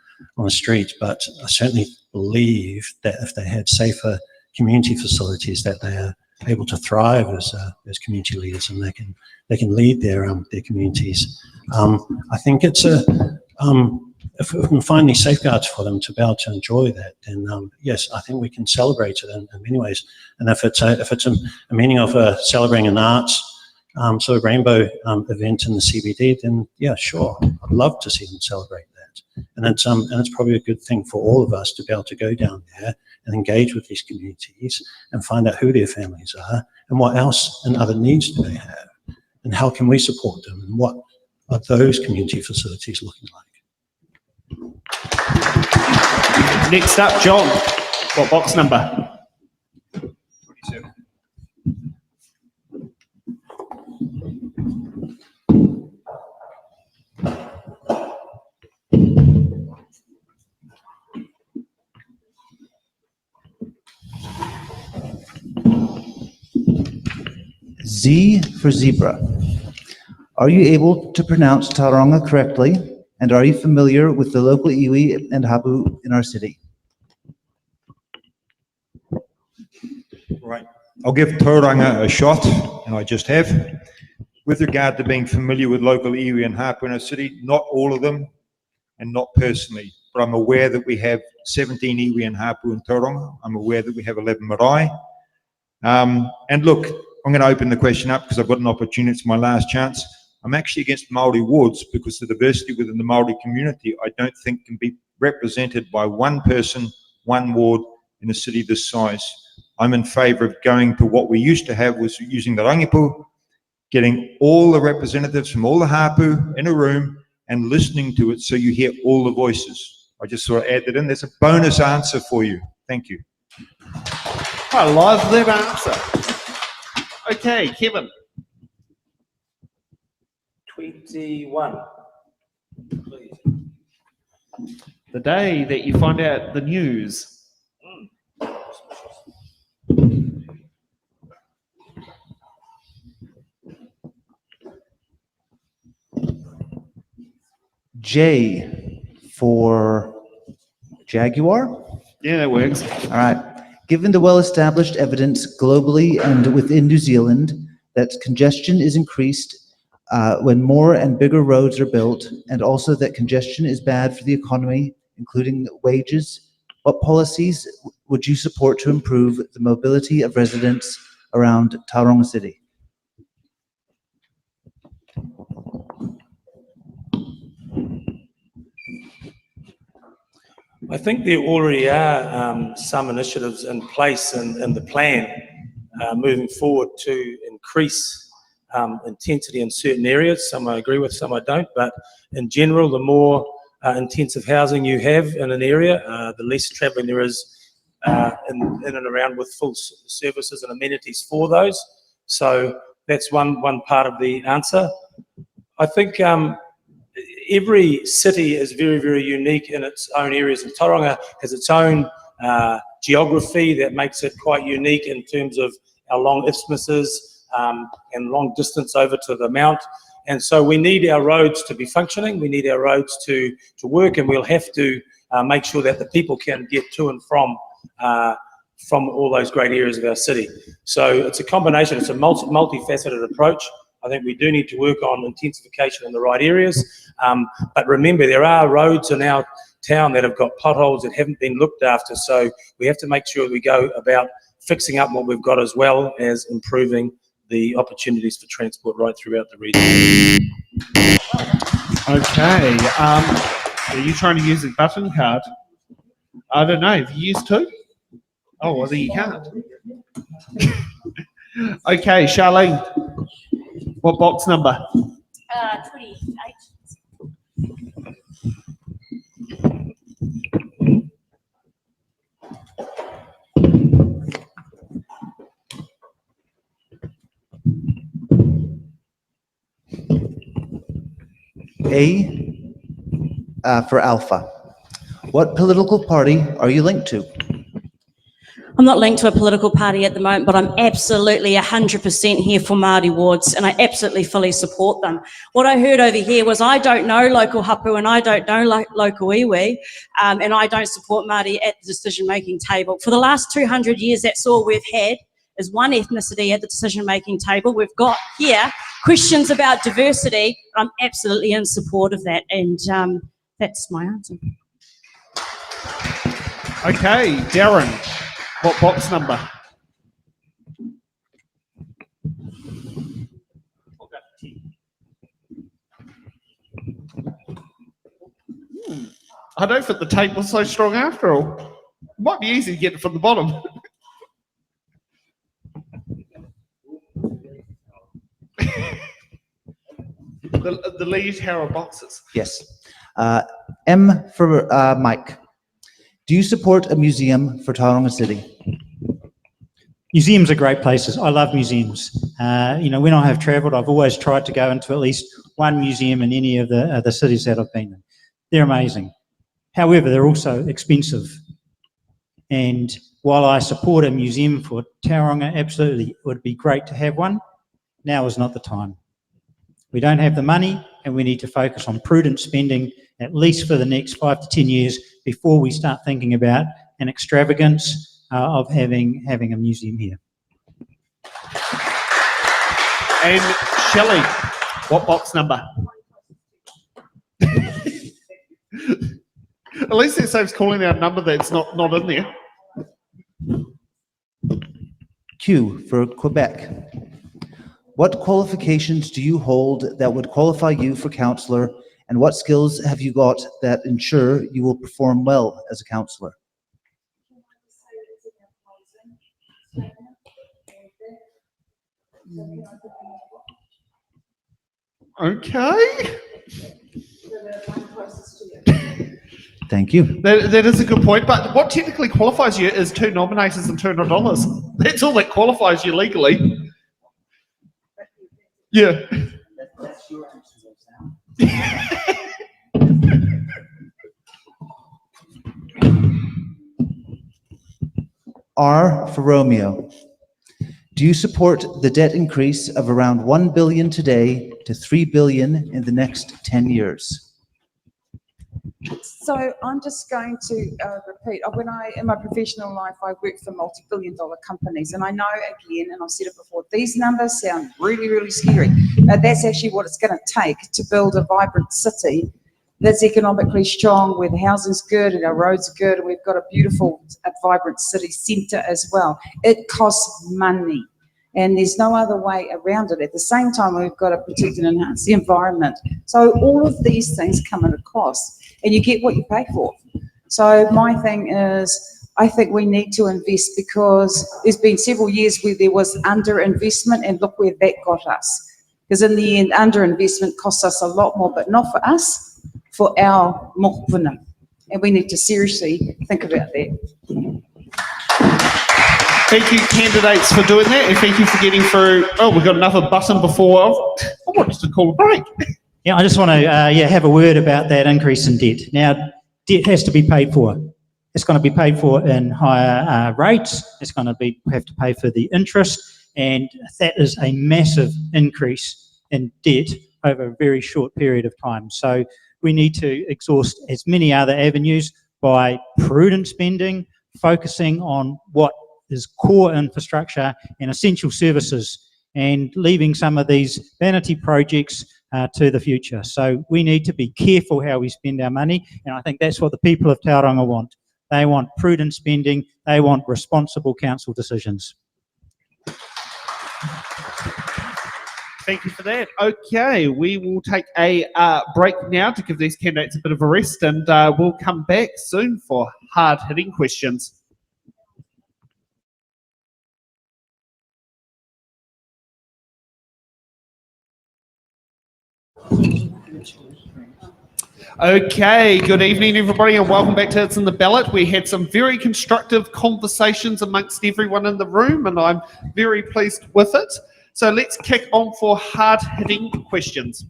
[SPEAKER 5] street, but I certainly believe that if they had safer community facilities, that they are able to thrive as community leaders, and they can lead their communities. I think it's if we can find these safeguards for them to be able to enjoy that, then yes, I think we can celebrate it in many ways. And if it's a meaning of celebrating an arts sort of rainbow event in the CBD, then yeah, sure, I'd love to see them celebrate that. And it's probably a good thing for all of us to be able to go down there and engage with these communities and find out who their families are and what else and other needs do they have, and how can we support them, and what are those community facilities looking like.
[SPEAKER 1] Next up, John. What box number? 27.
[SPEAKER 10] Z for zebra. Are you able to pronounce Tauranga correctly? And are you familiar with the local iwi and hapu in our city?
[SPEAKER 9] Right. I'll give Tauranga a shot, and I just have. With regard to being familiar with local iwi and hapu in our city, not all of them, and not personally, but I'm aware that we have 17 iwi and hapu in Tauranga. I'm aware that we have 11 marae. And look, I'm going to open the question up because I've got an opportunity. It's my last chance. I'm actually against Māori wards because the diversity within the Māori community, I don't think can be represented by one person, one ward in a city this size. I'm in favour of going to what we used to have, was using the rangipu, getting all the representatives from all the hapu in a room and listening to it so you hear all the voices. I just sort of add that in. There's a bonus answer for you. Thank you.
[SPEAKER 1] I love that answer. Okay, Kevin.
[SPEAKER 4] 21. Please.
[SPEAKER 1] The day that you find out the news.
[SPEAKER 10] J for Jaguar.
[SPEAKER 1] Yeah, that works.
[SPEAKER 10] All right. Given the well-established evidence globally and within New Zealand that congestion is increased when more and bigger roads are built, and also that congestion is bad for the economy, including wages, what policies would you support to improve the mobility of residents around Tauranga City?
[SPEAKER 4] I think there already are some initiatives in place in the plan moving forward to increase intensity in certain areas. Some I agree with, some I don't, but in general, the more intensive housing you have in an area, the less travelling there is in and around with full services and amenities for those. So that's one part of the answer. I think every city is very, very unique in its own areas, and Tauranga has its own geography that makes it quite unique in terms of our long isthmuses and long distance over to the mount. And so we need our roads to be functioning, we need our roads to work, and we'll have to make sure that the people can get to and from all those great areas of our city. So it's a combination, it's a multifaceted approach. I think we do need to work on intensification in the right areas. But remember, there are roads in our town that have got potholes that haven't been looked after. So we have to make sure we go about fixing up what we've got, as well as improving the opportunities for transport right throughout the region.
[SPEAKER 1] Okay. Are you trying to use a button card? I don't know. Have you used two? Oh, well, then you can't. Okay, Charlene. What box number?
[SPEAKER 7] 28.
[SPEAKER 10] A, for Alpha. What political party are you linked to?
[SPEAKER 7] I'm not linked to a political party at the moment, but I'm absolutely 100% here for Māori wards, and I absolutely fully support them. What I heard over here was I don't know local hapu and I don't know local iwi, and I don't support Māori at the decision-making table. For the last 200 years, that's all we've had, is one ethnicity at the decision-making table. We've got here questions about diversity. I'm absolutely in support of that, and that's my answer.
[SPEAKER 1] Okay, Darren, what box number? I don't think the tape was so strong after all. It might be easy to get it from the bottom. the Lee Tower boxes.
[SPEAKER 10] Yes. M for Mike. Do you support a museum for Tauranga City?
[SPEAKER 6] Museums are great places. I love museums. When I have travelled, I've always tried to go into at least one museum in any of the cities that I've been in. They're amazing. However, they're also expensive. And while I support a museum for Tauranga, absolutely, it would be great to have one. Now is not the time. We don't have the money, and we need to focus on prudent spending, at least for the next 5 to 10 years, before we start thinking about an extravagance of having a museum here.
[SPEAKER 1] And Shelley, what box number? At least it saves calling out a number that's not in there.
[SPEAKER 10] Q for Quebec. What qualifications do you hold that would qualify you for councillor, and what skills have you got that ensure you will perform well as a councillor?
[SPEAKER 1] Okay.
[SPEAKER 10] Thank you.
[SPEAKER 1] That is a good point, but what technically qualifies you is 2 nominators and $200. That's all that qualifies you legally. Yeah.
[SPEAKER 10] R for Romeo. Do you support the debt increase of around 1 billion today to 3 billion in the next 10 years?
[SPEAKER 3] So I'm just going to repeat, in my professional life, I worked for multi-billion-dollar companies, and I know again, and I've said it before, these numbers sound really, really scary. But that's actually what it's going to take to build a vibrant city that's economically strong, where the housing's good and our roads are good, and we've got a beautiful, vibrant city centre as well. It costs money, and there's no other way around it. At the same time, we've got to protect and enhance the environment. So all of these things come at a cost, and you get what you pay for. So my thing is, I think we need to invest, because there's been several years where there was underinvestment, and look where that got us. Because in the end, underinvestment costs us a lot more, but not for us, for our mokopuna. And we need to seriously think about that.
[SPEAKER 1] Thank you, candidates, for doing that, and thank you for getting through. Oh, we've got another button before I wanted to call a break.
[SPEAKER 6] Yeah, I just want to have a word about that increase in debt. Now, debt has to be paid for. It's going to be paid for in higher rates. It's going to have to pay for the interest, and that is a massive increase in debt over a very short period of time. So we need to exhaust as many other avenues by prudent spending, focusing on what is core infrastructure and essential services, and leaving some of these vanity projects to the future. So we need to be careful how we spend our money, and I think that's what the people of Tauranga want. They want prudent spending, they want responsible council decisions.
[SPEAKER 1] Thank you for that. Okay, we will take a break now to give these candidates a bit of a rest, and we'll come back soon for hard-hitting questions. Okay, good evening everybody, and welcome back to It's in the Ballot. We had some very constructive conversations amongst everyone in the room, and I'm very pleased with it. So let's kick on for hard-hitting questions.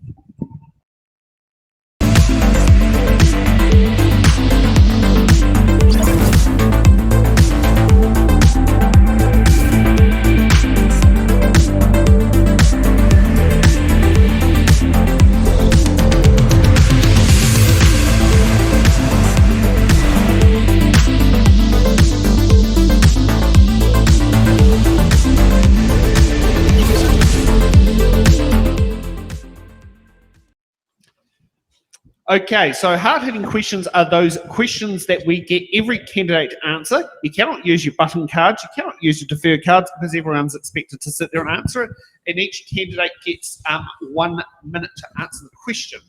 [SPEAKER 1] Okay, so hard-hitting questions are those questions that we get every candidate to answer. You cannot use your button cards, you cannot use your deferred cards because everyone's expected to sit there and answer it. And each candidate gets 1 minute to answer the question.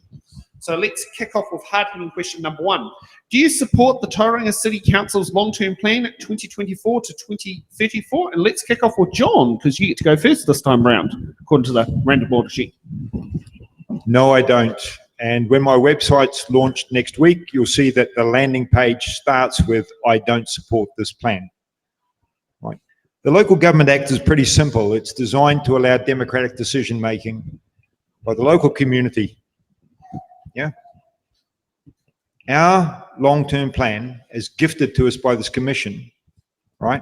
[SPEAKER 1] So let's kick off with hard-hitting question number 1. Do you support the Tauranga City Council's long-term plan 2024 to 2034? And let's kick off with John, because you get to go first this time round, according to the random order sheet.
[SPEAKER 9] No, I don't. And when my website's launched next week, you'll see that the landing page starts with, I don't support this plan. Right. The Local Government Act is pretty simple. It's designed to allow democratic decision-making by the local community. Yeah. Our long-term plan, as gifted to us by this commission, right,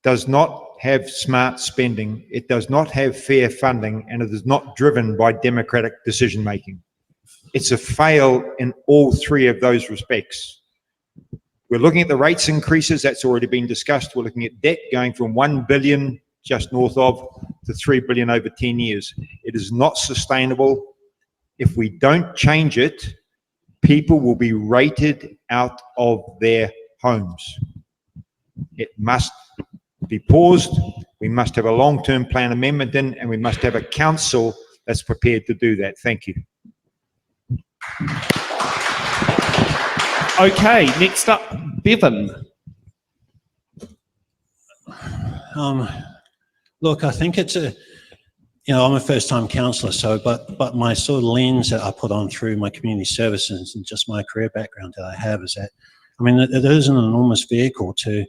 [SPEAKER 9] does not have smart spending, it does not have fair funding, and it is not driven by democratic decision-making. It's a fail in all 3 of those respects. We're looking at the rates increases, that's already been discussed. We're looking at debt going from 1 billion just north of to 3 billion over 10 years. It is not sustainable. If we don't change it, people will be rated out of their homes. It must be paused. We must have a long-term plan amendment in, and we must have a council that's prepared to do that. Thank you.
[SPEAKER 1] Okay, next up, Bevan.
[SPEAKER 5] Look, I think it's I'm a first-time councillor, so but my sort of lens that I put on through my community services and just my career background that I have is that, I mean, it is an enormous vehicle to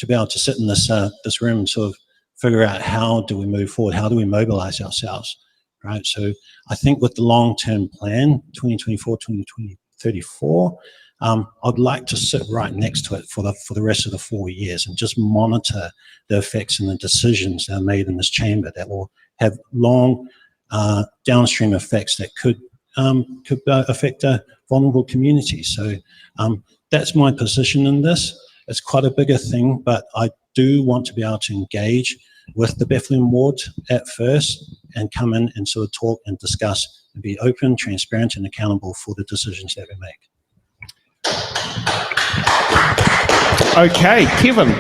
[SPEAKER 5] be able to sit in this room and sort of figure out how do we move forward, how do we mobilise ourselves, right? So I think with the long-term plan, 2024, 2034, I'd like to sit right next to it for the rest of the 4 years and just monitor the effects and the decisions that are made in this chamber that will have long downstream effects that could affect vulnerable communities. So that's my position in this. It's quite a bigger thing, but I do want to be able to engage with the Bethlehem ward at first and come in and sort of talk and discuss and be open, transparent and accountable for the decisions that we make.
[SPEAKER 1] Okay, Kevin.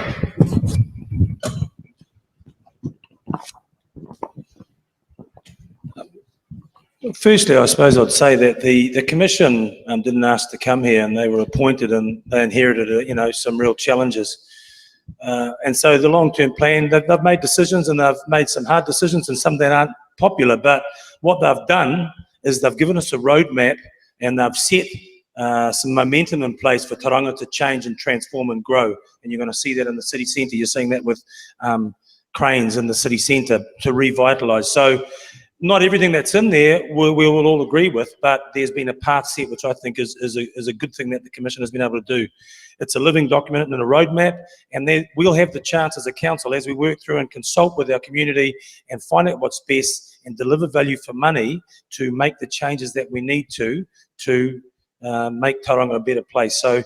[SPEAKER 4] Firstly, I suppose I'd say that the commission didn't ask to come here, and they were appointed, and they inherited, some real challenges. And so the long-term plan, they've made decisions, and they've made some hard decisions, and some that aren't popular. But what they've done is they've given us a roadmap, and they've set some momentum in place for Tauranga to change and transform and grow. And you're going to see that in the city centre. You're seeing that with cranes in the city centre to revitalise. So not everything that's in there we will all agree with, but there's been a path set, which I think is a good thing that the Commission has been able to do. It's a living document and a roadmap, and then we'll have the chance as a council, as we work through and consult with our community and find out what's best and deliver value for money, to make the changes that we need to make Tauranga a better place. So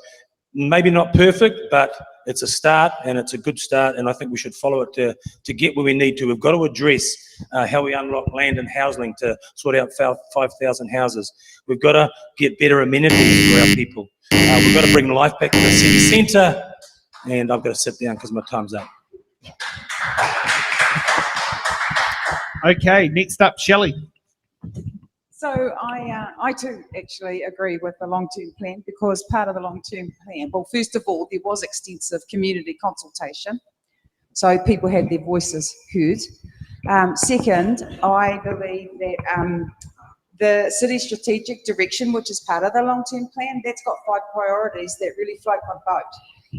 [SPEAKER 4] maybe not perfect, but it's a start, and it's a good start, and I think we should follow it to get where we need to. We've got to address how we unlock land and housing to sort out 5,000 houses. We've got to get better amenities for our people. We've got to bring life back to the city centre, and I've got to sit down because my time's up.
[SPEAKER 1] Okay, next up, Shelley.
[SPEAKER 3] So I too actually agree with the long-term plan, because part of the long-term plan, well, first of all, there was extensive community consultation, so people had their voices heard. Second, I believe that the city strategic direction, which is part of the long-term plan, that's got 5 priorities that really float my boat.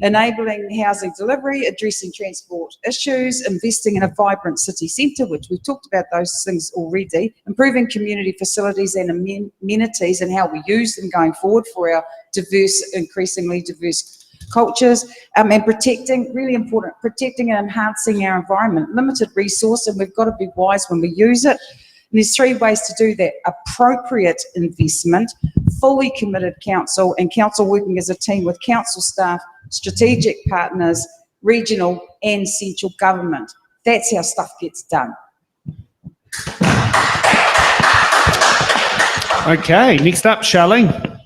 [SPEAKER 3] Enabling housing delivery, addressing transport issues, investing in a vibrant city centre, which we've talked about those things already, improving community facilities and amenities and how we use them going forward for our diverse, increasingly diverse cultures, and protecting, really important, protecting and enhancing our environment. Limited resource, and we've got to be wise when we use it. And there's 3 ways to do that: appropriate investment, fully committed council, and council working as a team with council staff, strategic partners, regional and central government. That's how stuff gets done.
[SPEAKER 1] Okay, next up, Charlene.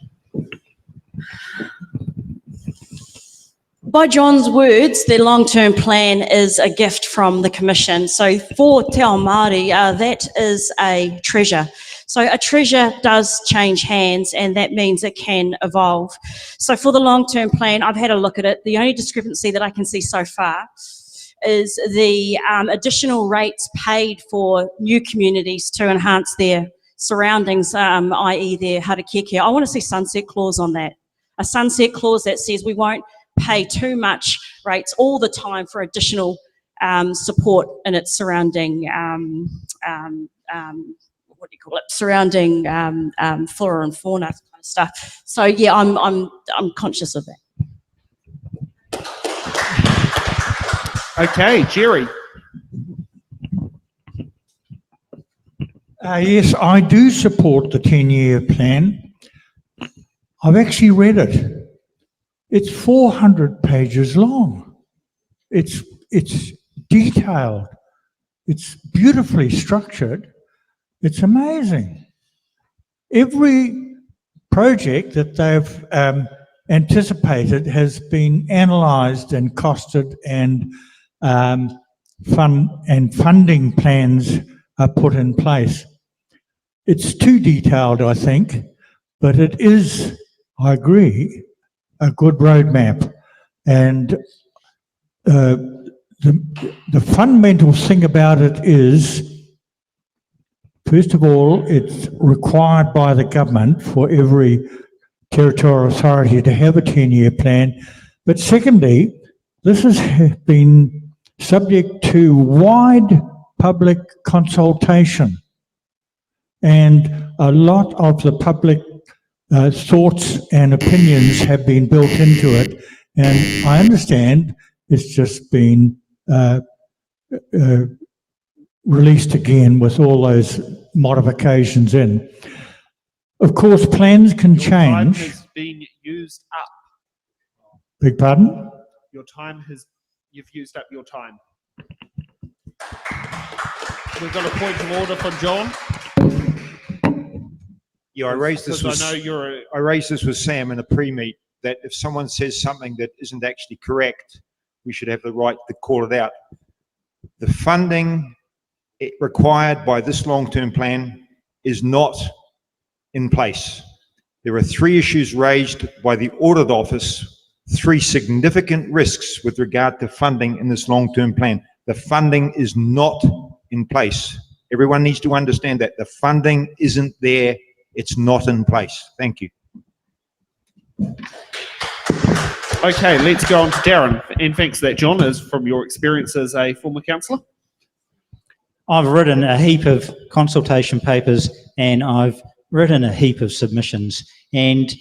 [SPEAKER 7] By John's words, the long-term plan is a gift from the Commission. So for Te Ao Māori, that is a treasure. So a treasure does change hands, and that means it can evolve. So for the long-term plan, I've had a look at it. The only discrepancy that I can see so far is the additional rates paid for new communities to enhance their surroundings, i.e. their harakeke. I want to see sunset clause on that. A sunset clause that says we won't pay too much rates all the time for additional support in its surrounding, surrounding flora and fauna kind of stuff. So yeah, I'm conscious of that.
[SPEAKER 1] Okay, Gerry.
[SPEAKER 8] Yes, I do support the 10-year plan. I've actually read it. It's 400 pages long. It's detailed. It's beautifully structured. It's amazing. Every project that they've anticipated has been analysed and costed, and funding plans are put in place. It's too detailed, I think, but it is, I agree, a good roadmap. And the fundamental thing about it is, first of all, it's required by the government for every territorial authority to have a 10-year plan. But secondly, this has been subject to wide public consultation, and a lot of the public thoughts and opinions have been built into it, and I understand it's just been released again with all those modifications in. Of course, plans can change.
[SPEAKER 1] Your time has been used up.
[SPEAKER 8] Beg pardon?
[SPEAKER 1] You've used up your time. We've got a point of order for John.
[SPEAKER 9] Yeah, I raised this with Sam in a pre-meet, that if someone says something that isn't actually correct, we should have the right to call it out. The funding required by this long-term plan is not in place. There are 3 issues raised by the Audit Office, 3 significant risks with regard to funding in this long-term plan. The funding is not in place. Everyone needs to understand that. The funding isn't there. It's not in place. Thank you.
[SPEAKER 1] Okay, let's go on to Darren. And thanks for that, John, as from your experience as a former councillor.
[SPEAKER 6] I've written a heap of consultation papers and I've written a heap of submissions. And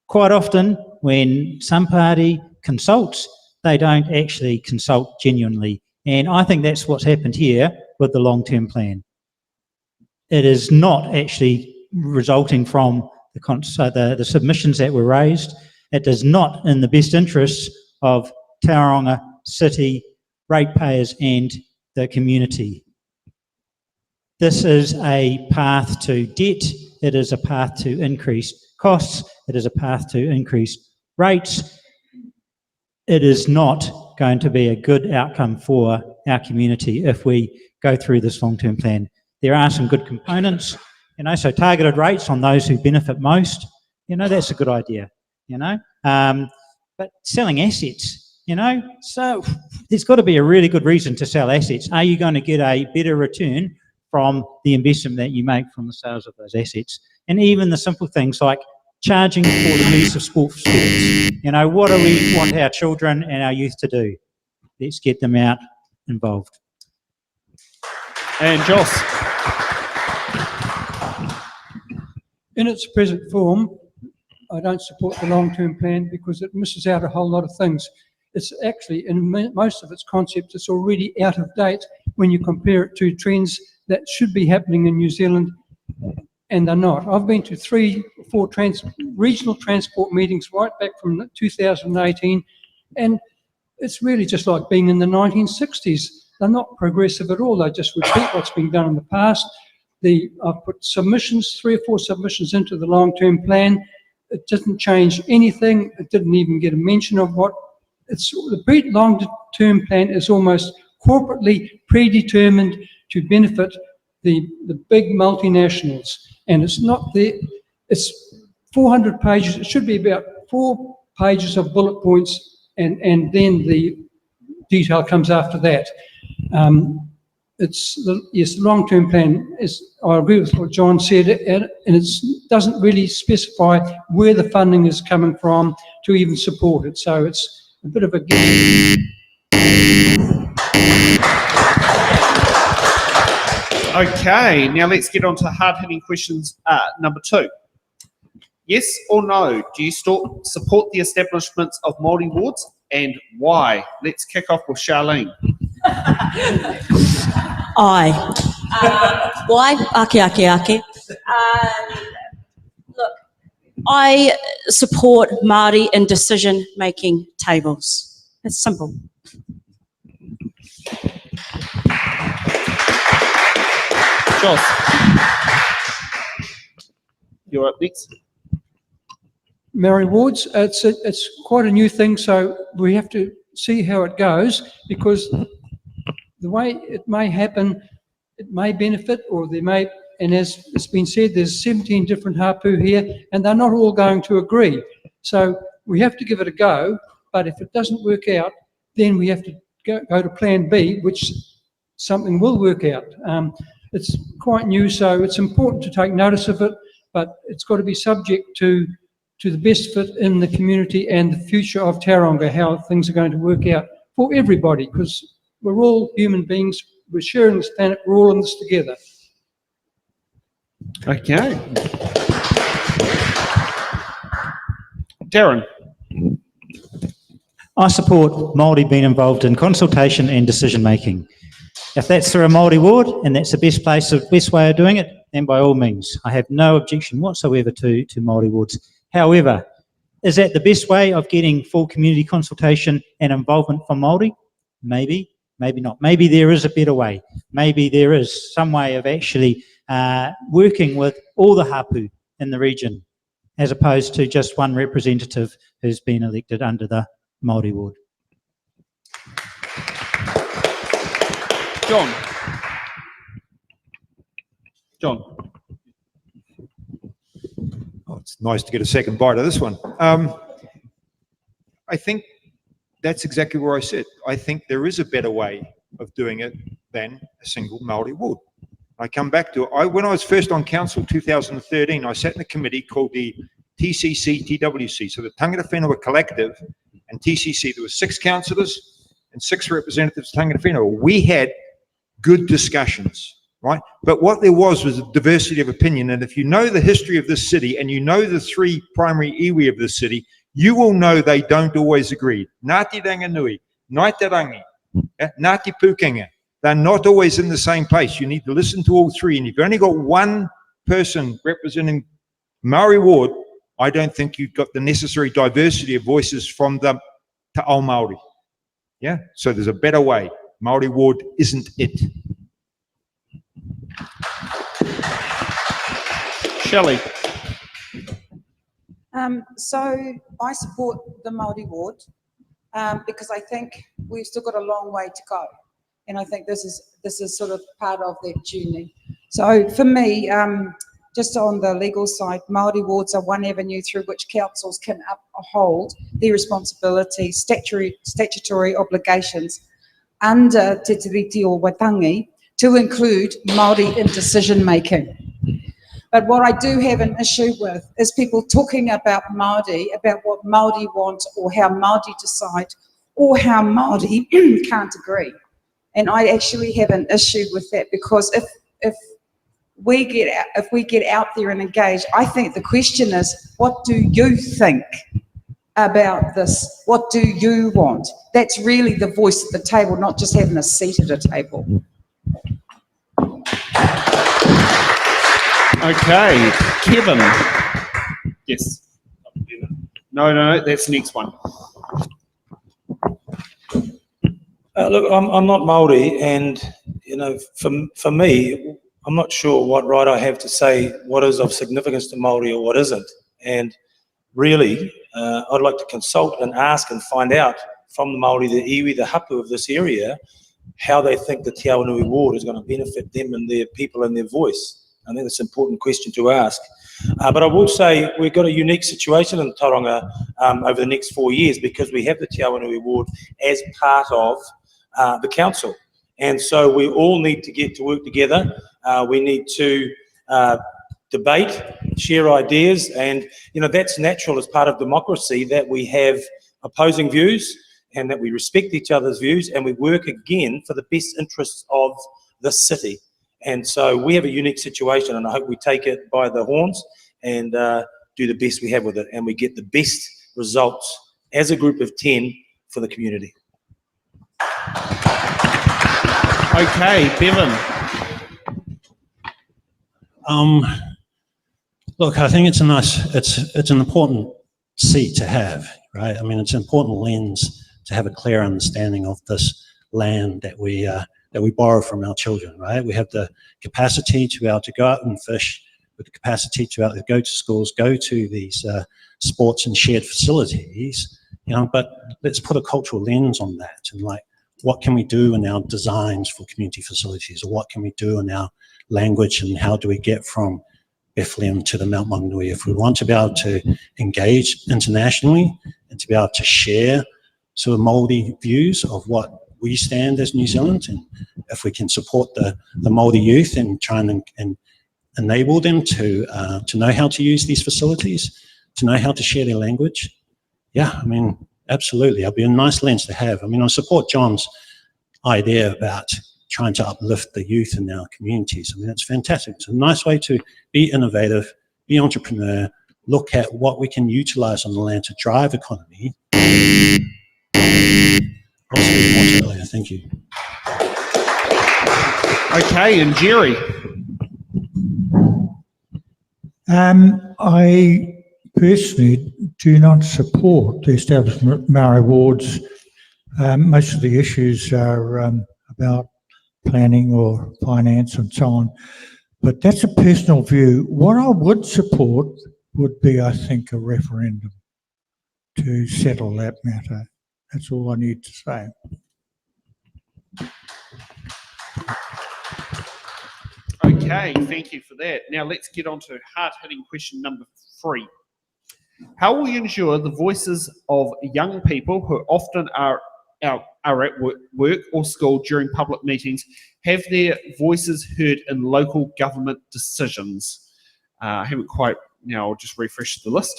[SPEAKER 6] quite often when some party consults, they don't actually consult genuinely. And I think that's what's happened here with the long-term plan. It is not actually resulting from the submissions that were raised. It is not in the best interests of Tauranga City ratepayers and the community. This is a path to debt. It is a path to increased costs. It is a path to increased rates. It is not going to be a good outcome for our community if we go through this long-term plan. There are some good components, so targeted rates on those who benefit most, that's a good idea, but selling assets, so there's got to be a really good reason to sell assets. Are you going to get a better return from the investment that you make from the sales of those assets? And even the simple things like charging for the use of sports fields. What do we want our children and our youth to do? Let's get them out involved.
[SPEAKER 1] And Jos.
[SPEAKER 2] In its present form, I don't support the long-term plan because it misses out a whole lot of things. It's actually, in most of its concepts, it's already out of date when you compare it to trends that should be happening in New Zealand, and they're not. I've been to 3 or 4 regional transport meetings right back from 2018, and it's really just like being in the 1960s. They're not progressive at all. They just repeat what's been done in the past. I've put submissions, 3 or 4 submissions into the long-term plan. It didn't change anything. It didn't even get a mention of what the long-term plan is almost corporately predetermined to benefit the big multinationals. And it's not there. It's 400 pages. It should be about 4 pages of bullet points, and then the detail comes after that. The long-term plan is, I agree with what John said, and it doesn't really specify where the funding is coming from to even support it. So it's a bit of a guess.
[SPEAKER 1] Okay, now let's get on to hard-hitting questions. Number 2. Yes or no, do you support the establishments of Māori wards, and why? Let's kick off with Charlene.
[SPEAKER 7] Aye. Why? Ake. Look, I support Māori in decision-making tables. It's simple.
[SPEAKER 1] Jos, you're up next.
[SPEAKER 2] Māori wards, it's quite a new thing, so we have to see how it goes, because the way it may happen, it may benefit, or there may, and as it's been said, there's 17 different hapu here, and they're not all going to agree. So we have to give it a go, but if it doesn't work out, then we have to go to plan B, which something will work out. It's quite new, so it's important to take notice of it, but it's got to be subject to the best fit in the community and the future of Tauranga, how things are going to work out for everybody, because we're all human beings, we're sharing this planet, we're all in this together.
[SPEAKER 1] Okay. Darren.
[SPEAKER 6] I support Māori being involved in consultation and decision making. If that's through a Māori ward and that's the best way of doing it, then by all means, I have no objection whatsoever to Māori wards. However, is that the best way of getting full community consultation and involvement from Māori? Maybe, maybe not. Maybe there is a better way. Maybe there is some way of actually working with all the hapu in the region, as opposed to just one representative who's been elected under the Māori ward.
[SPEAKER 1] John.
[SPEAKER 9] Oh, it's nice to get a second bite of this one. I think that's exactly where I said. I think there is a better way of doing it than a single Māori ward. I come back to it. When I was first on council, 2013, I sat in a committee called the TCC-TWC, so the Tangata Whenua Collective and TCC. There were 6 councillors and 6 representatives of Tangata Whenua. We had good discussions, right? But what there was a diversity of opinion, and if you know the history of this city and you know the 3 primary iwi of this city, you will know they don't always agree. Ngāti Ranganui, Ngaitarangi, Ngāti Pūkenga, they're not always in the same place. You need to listen to all 3, and if you've only got one person representing Māori ward, I don't think you've got the necessary diversity of voices from the Te Ao Māori. Yeah, so there's a better way. Māori ward isn't it.
[SPEAKER 1] Shelley.
[SPEAKER 3] So I support the Māori ward because I think we've still got a long way to go, and I think this is sort of part of that journey. So for me, just on the legal side, Māori wards are one avenue through which councils can uphold their responsibilities, statutory obligations under Te Tiriti o Waitangi to include Māori in decision making. But what I do have an issue with is people talking about Māori, about what Māori want or how Māori decide or how Māori can't agree. And I actually have an issue with that, because if we get out there and engage, I think the question is, what do you think about this? What do you want? That's really the voice at the table, not just having a seat at a table.
[SPEAKER 1] Okay, Kevin. Yes. No, that's the next one.
[SPEAKER 4] Look, I'm not Māori, and you know, for me, I'm not sure what right I have to say what is of significance to Māori or what isn't. And really, I'd like to consult and ask and find out from the Māori, the iwi, the hapu of this area, how they think the Te Awanui Ward is going to benefit them and their people and their voice. I think that's an important question to ask. But I will say we've got a unique situation in Tauranga over the next 4 years because we have the Te Awanui Ward as part of the council. And so we all need to get to work together. We need to debate, share ideas, and that's natural as part of democracy, that we have opposing views and that we respect each other's views and we work again for the best interests of the city. And so we have a unique situation, and I hope we take it by the horns and do the best we have with it, and we get the best results as a group of 10 for the community.
[SPEAKER 1] Okay, Bevan.
[SPEAKER 5] Look, I think it's an important seat to have, right? I mean, it's an important lens to have a clear understanding of this land that we borrow from our children, right? We have the capacity to be able to go out and fish, with the capacity to be able to go to schools, go to these sports and shared facilities, but let's put a cultural lens on that, and like, what can we do in our designs for community facilities, or what can we do in our language, and how do we get from Bethlehem to the Mount Maunganui? If we want to be able to engage internationally and to be able to share sort of Māori views of what we stand as New Zealand, and if we can support the Māori youth and try and enable them to know how to use these facilities, to know how to share their language, yeah, I mean, absolutely, it'll be a nice lens to have. I mean, I support John's idea about trying to uplift the youth in our communities. I mean, it's fantastic. It's a nice way to be innovative, be entrepreneur, look at what we can utilize on the land to drive economy. I'll speak more to it later. Thank you.
[SPEAKER 1] Okay, and Gerry.
[SPEAKER 8] I personally do not support the establishment of Maori wards. Most of the issues are about planning or finance and so on, but that's a personal view. What I would support would be, I think, a referendum to settle that matter. That's all I need to say.
[SPEAKER 1] Okay, thank you for that. Now let's get on to hard-hitting question number 3. How will you ensure the voices of young people who often are at work or school during public meetings have their voices heard in local government decisions? I haven't quite, now I'll just refresh the list.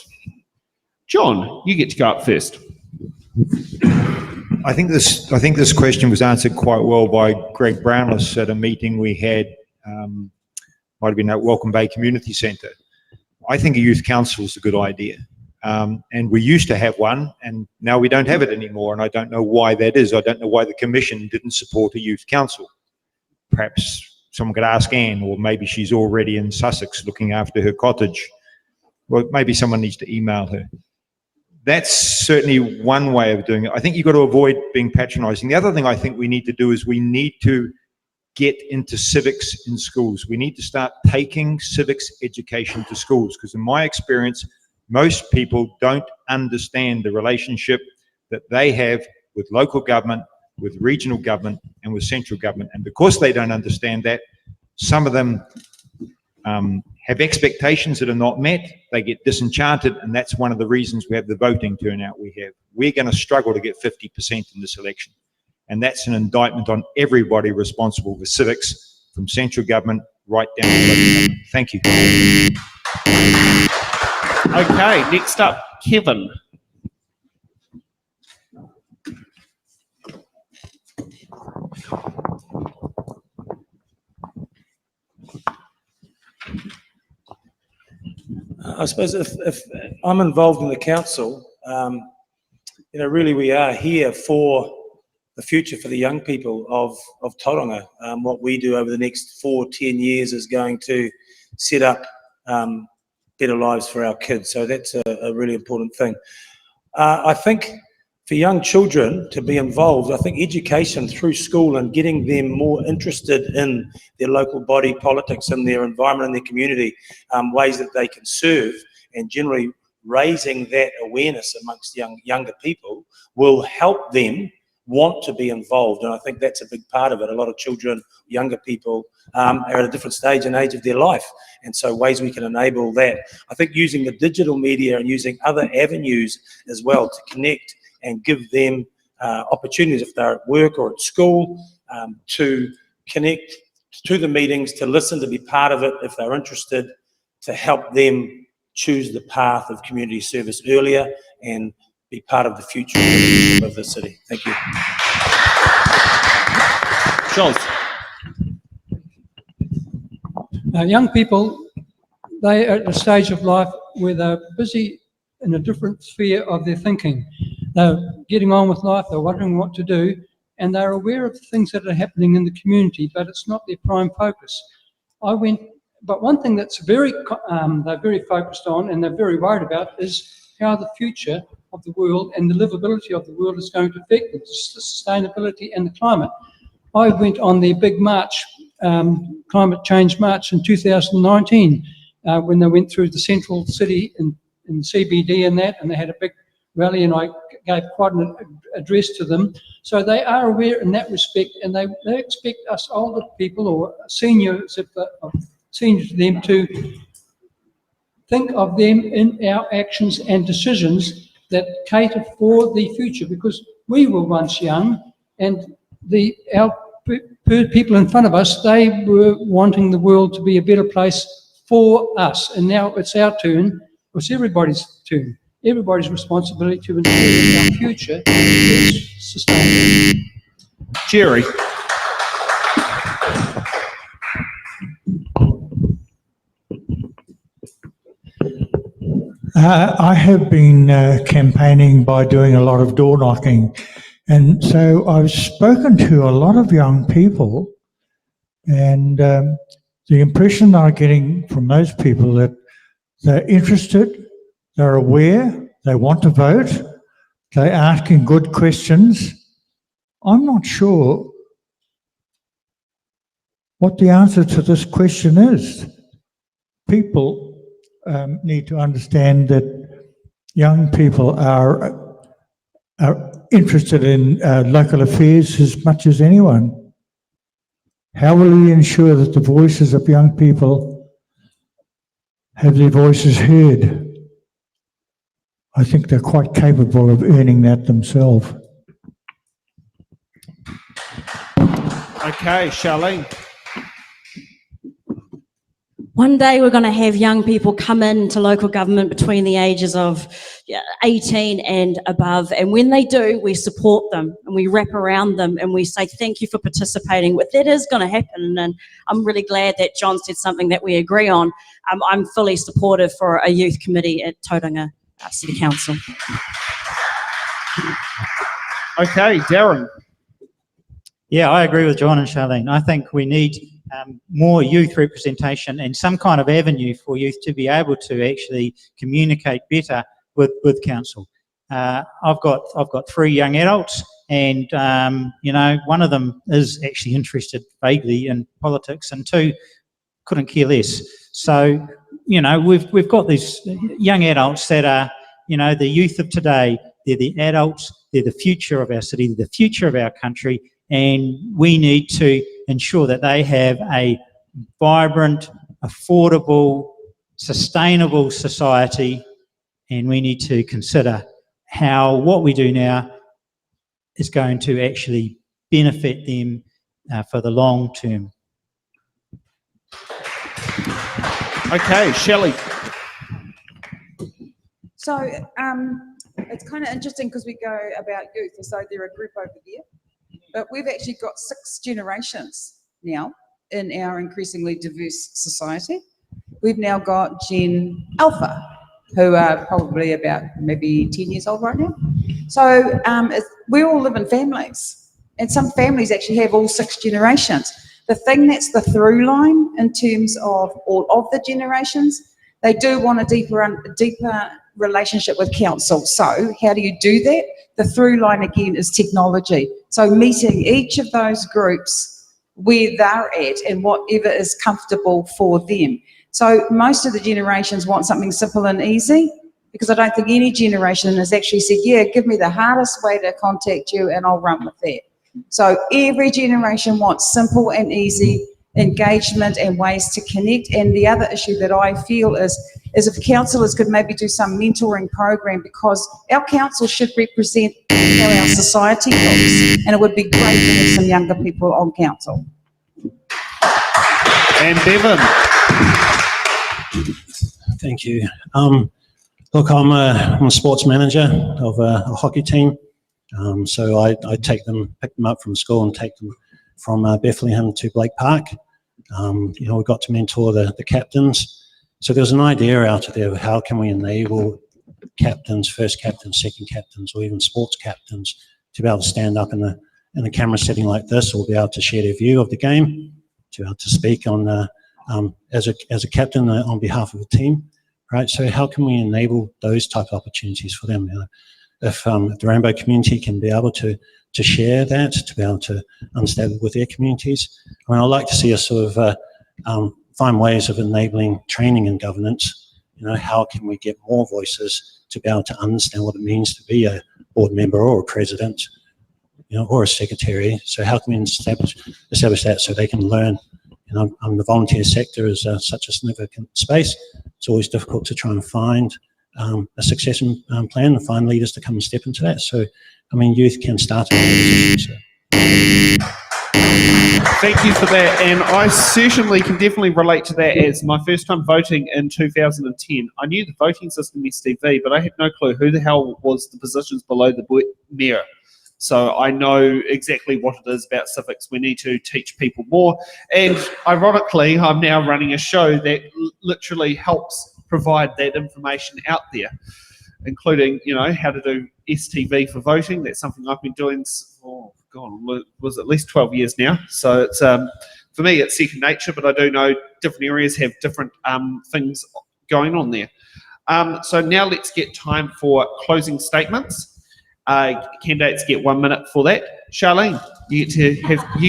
[SPEAKER 1] John, you get to go up first.
[SPEAKER 9] I think this question was answered quite well by Greg Brownless at a meeting we had, might have been at Welcome Bay Community Centre. I think a youth council is a good idea. And we used to have one, and now we don't have it anymore, and I don't know why that is. I don't know why the Commission didn't support a youth council. Perhaps someone could ask Anne, or maybe she's already in Sussex looking after her cottage. Well, maybe someone needs to email her. That's certainly one way of doing it. I think you've got to avoid being patronising. The other thing I think we need to do is we need to get into civics in schools. We need to start taking civics education to schools, because in my experience, most people don't understand the relationship that they have with local government, with regional government, and with central government. And because they don't understand that, some of them have expectations that are not met, they get disenchanted, and that's one of the reasons we have the voting turnout we have. We're going to struggle to get 50% in this election. And that's an indictment on everybody responsible for civics, from central government right down to local government. Thank you.
[SPEAKER 1] Okay, next up, Kevin.
[SPEAKER 4] I suppose if I'm involved in the council, really we are here for the future for the young people of Tauranga. What we do over the next 4-10 years is going to set up better lives for our kids. So that's a really important thing. I think for young children to be involved, I think education through school and getting them more interested in their local body politics and their environment and their community, ways that they can serve, and generally raising that awareness amongst younger people will help them want to be involved. And I think that's a big part of it. A lot of children, younger people, are at a different stage and age of their life. And so ways we can enable that. I think using the digital media and using other avenues as well to connect and give them opportunities if they're at work or at school, to connect to the meetings, to listen, to be part of it if they're interested, to help them choose the path of community service earlier and be part of the future of the city. Thank you.
[SPEAKER 1] Jos.
[SPEAKER 2] Young people, they are at a stage of life where they're busy in a different sphere of their thinking. They're getting on with life, they're wondering what to do, and they're aware of things that are happening in the community, but it's not their prime focus. But one thing that's they're very focused on and they're very worried about is how the future of the world and the livability of the world is going to affect the sustainability and the climate. I went on the big march, climate change march in 2019, when they went through the central city in CBD and they had a big rally, and I gave quite an address to them. So they are aware in that respect, and they expect us older people or seniors to them to think of them in our actions and decisions that cater for the future, because we were once young, and our people in front of us, they were wanting the world to be a better place for us, and now it's our turn. It's everybody's turn. Everybody's responsibility to ensure that our future is sustainable.
[SPEAKER 1] Gerry.
[SPEAKER 8] I have been campaigning by doing a lot of door knocking, and so I've spoken to a lot of young people, and the impression I'm getting from those people that they're interested, they're aware, they want to vote, they're asking good questions. I'm not sure what the answer to this question is. People need to understand that young people are interested in local affairs as much as anyone. How will we ensure that the voices of young people have their voices heard? I think they're quite capable of earning that themselves.
[SPEAKER 1] Okay, Charlene.
[SPEAKER 7] One day we're going to have young people come into local government between the ages of 18 and above, and when they do, we support them and we wrap around them and we say thank you for participating. But that is going to happen, and I'm really glad that John said something that we agree on. I'm fully supportive for a youth committee at Tauranga City Council.
[SPEAKER 1] Okay, Darren.
[SPEAKER 6] Yeah, I agree with John and Charlene. I think we need more youth representation and some kind of avenue for youth to be able to actually communicate better with council. I've got 3 young adults, and one of them is actually interested vaguely in politics, and 2 couldn't care less. So we've got these young adults that are the youth of today. They're the adults. They're the future of our city. They're the future of our country. And we need to ensure that they have a vibrant, affordable, sustainable society, and we need to consider how what we do now is going to actually benefit them for the long term.
[SPEAKER 1] Okay, Shelley.
[SPEAKER 3] So it's kind of interesting because we go about youth as though they're a group over there, but we've actually got 6 generations now in our increasingly diverse society. We've now got Gen Alpha, who are probably about maybe 10 years old right now. So we all live in families, and some families actually have all 6 generations. The thing that's the through line in terms of all of the generations, they do want a deeper relationship with council. So how do you do that? the through line again is technology. So meeting each of those groups where they're at and whatever is comfortable for them. So most of the generations want something simple and easy, because I don't think any generation has actually said, yeah, give me the hardest way to contact you and I'll run with that. So every generation wants simple and easy engagement and ways to connect. And the other issue that I feel is if councillors could maybe do some mentoring program, because our council should represent how our society looks, and it would be great to have some younger people on council.
[SPEAKER 1] And Bevan.
[SPEAKER 5] Thank you. Look, I'm a sports manager of a hockey team. So I pick them up from school and take them from Bethlehem to Blake Park. We got to mentor the captains. So there's an idea out there of how can we enable captains, first captains, second captains, or even sports captains to be able to stand up in a camera setting like this, or be able to share their view of the game, to be able to speak on as a captain on behalf of the team, right? So how can we enable those type of opportunities for them? If the Rainbow community can be able to share that, to be able to understand it with their communities. I mean, I'd like to see us sort of find ways of enabling training and governance. How can we get more voices to be able to understand what it means to be a board member or a president, or a secretary? So how can we establish that so they can learn? The volunteer sector is such a significant space. It's always difficult to try and find a succession plan and find leaders to come and step into that. So, youth can start in that position.
[SPEAKER 1] Thank you for that, and I certainly can definitely relate to that. As my first time voting in 2010, I knew the voting system STV, but I had no clue who the hell was the positions below the mayor. So I know exactly what it is about civics. We need to teach people more, and ironically, I'm now running a show that literally helps provide that information out there, including, how to do STV for voting. That's something I've been doing was at least 12 years now. So it's for me, it's second nature, but I do know different areas have different things going on there. So now let's get time for closing statements. Candidates get 1 minute for that. Charlene, you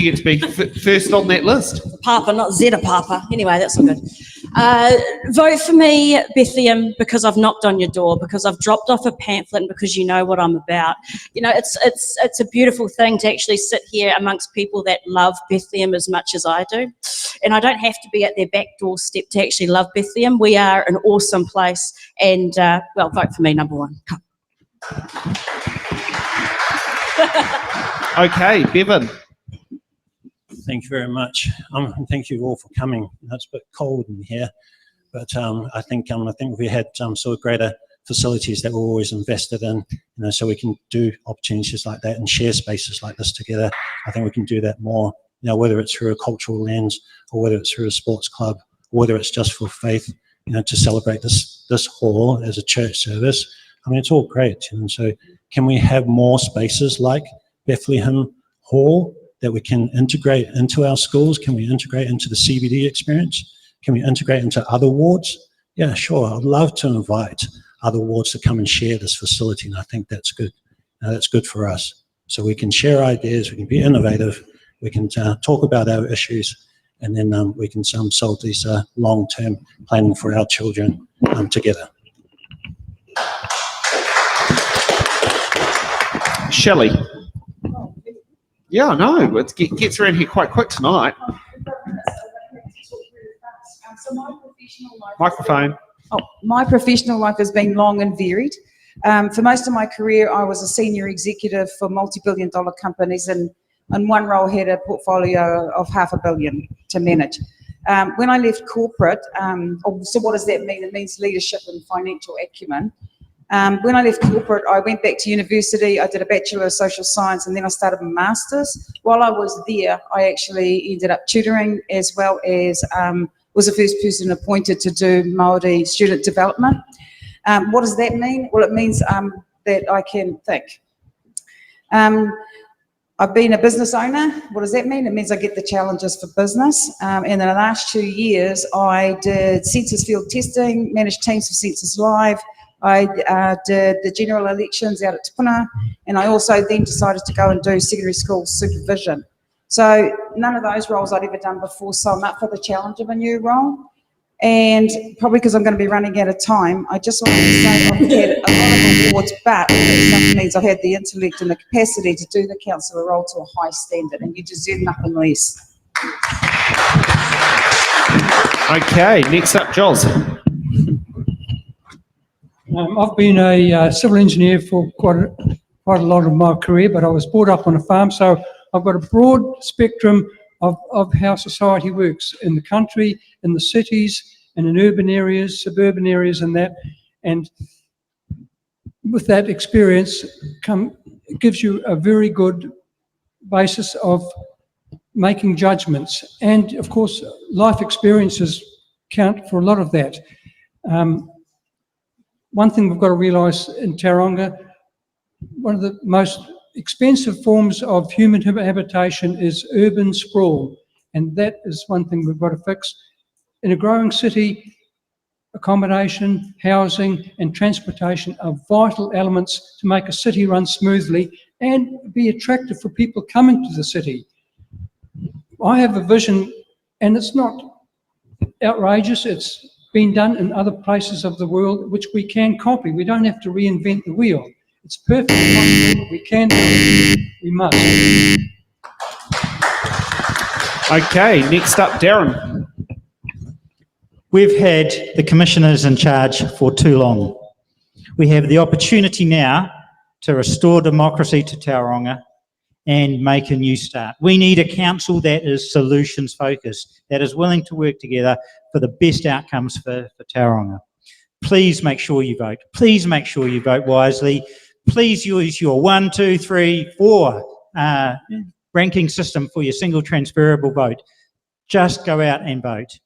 [SPEAKER 1] get to be first on that list.
[SPEAKER 7] Papa, not Zeta Papa. Anyway, that's all good. Vote for me, Bethlehem, because I've knocked on your door, because I've dropped off a pamphlet, and because you know what I'm about. It's a beautiful thing to actually sit here amongst people that love Bethlehem as much as I do. And I don't have to be at their back doorstep to actually love Bethlehem. We are an awesome place. And, vote for me, number one. Come.
[SPEAKER 1] Okay, Bevan.
[SPEAKER 5] Thank you very much. Thank you all for coming. It's a bit cold in here, but I think we had sort of greater facilities that we're always invested in, so we can do opportunities like that and share spaces like this together. I think we can do that more, whether it's through a cultural lens or whether it's through a sports club, or whether it's just for faith, to celebrate this hall as a church service. It's all great. And so can we have more spaces like Bethlehem Hall that we can integrate into our schools? Can we integrate into the CBD experience? Can we integrate into other wards? Yeah, sure. I'd love to invite other wards to come and share this facility, and I think that's good. That's good for us. So we can share ideas, we can be innovative, we can talk about our issues, and then we can solve these long-term planning for our children together.
[SPEAKER 1] Shelley. Yeah, I know. It gets around here quite quick tonight. Microphone.
[SPEAKER 3] My professional life has been long and varied. For most of my career, I was a senior executive for multi-billion-dollar companies, and one role had a portfolio of $500 million to manage. When I left corporate, so what does that mean? It means leadership and financial acumen. When I left corporate, I went back to university. I did a Bachelor of Social Science, and then I started a Master's. While I was there, I actually ended up tutoring, as well as was the first person appointed to do Māori student development. What does that mean? Well, it means that I can think. I've been a business owner. What does that mean? It means I get the challenges for business. And in the last 2 years, I did census field testing, managed teams for Census Live, I did the general elections out at Te Puna, and I also then decided to go and do secondary school supervision. So none of those roles I'd ever done before, so I'm up for the challenge of a new role. And probably because I'm going to be running out of time, I just wanted to say I've had a lot of awards, but all that stuff means I've had the intellect and the capacity to do the councillor role to a high standard, and you deserve nothing less.
[SPEAKER 1] Okay, next up, Jos.
[SPEAKER 2] I've been a civil engineer for quite a lot of my career, but I was brought up on a farm, so I've got a broad spectrum of how society works in the country, in the cities, and in urban areas, suburban areas, and that. And with that experience, it gives you a very good basis of making judgments. And of course, life experiences count for a lot of that. One thing we've got to realise in Tauranga, one of the most expensive forms of human habitation is urban sprawl, and that is one thing we've got to fix. In a growing city, accommodation, housing and transportation are vital elements to make a city run smoothly and be attractive for people coming to the city. I have a vision, and it's not outrageous, it's been done in other places of the world which we can copy. We don't have to reinvent the wheel. It's perfectly possible. We can do it. We must.
[SPEAKER 1] Okay, next up, Darren.
[SPEAKER 6] We've had the commissioners in charge for too long. We have the opportunity now to restore democracy to Tauranga and make a new start. We need a council that is solutions focused, that is willing to work together for the best outcomes for Tauranga. Please make sure you vote. Please make sure you vote wisely. Please use your 1, 2, 3, 4 ranking system for your single transferable vote. Just go out and vote.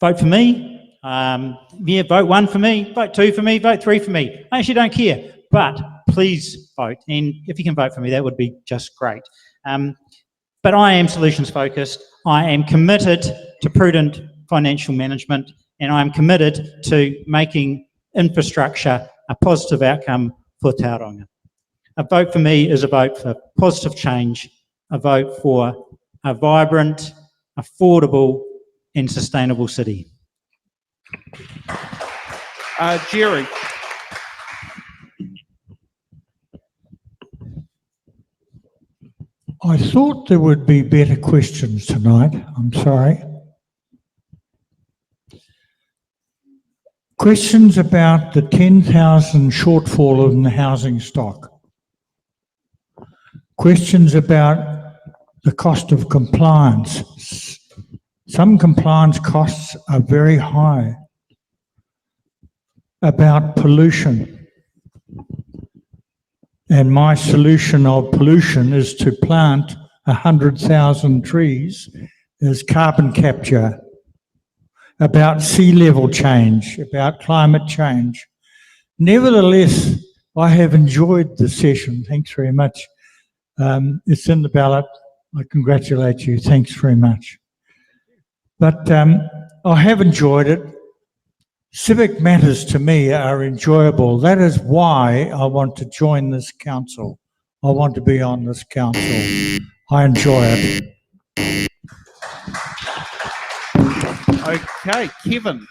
[SPEAKER 6] Vote for me. Vote 1 for me, vote 2 for me, vote 3 for me. I actually don't care, but please vote. And if you can vote for me, that would be just great. But I am solutions focused. I am committed to prudent financial management, and I am committed to making infrastructure a positive outcome for Tauranga. A vote for me is a vote for positive change, a vote for a vibrant, affordable and sustainable city.
[SPEAKER 1] Gerry.
[SPEAKER 8] I thought there would be better questions tonight. I'm sorry. Questions about the 10,000 shortfall in the housing stock. Questions about the cost of compliance. Some compliance costs are very high. About pollution. And my solution of pollution is to plant 100,000 trees as carbon capture. About sea level change, about climate change. Nevertheless, I have enjoyed the session. Thanks very much. It's in the ballot. I congratulate you. Thanks very much. But I have enjoyed it. Civic matters to me are enjoyable. That is why I want to join this council. I want to be on this council. I enjoy it.
[SPEAKER 1] Okay, Kevin.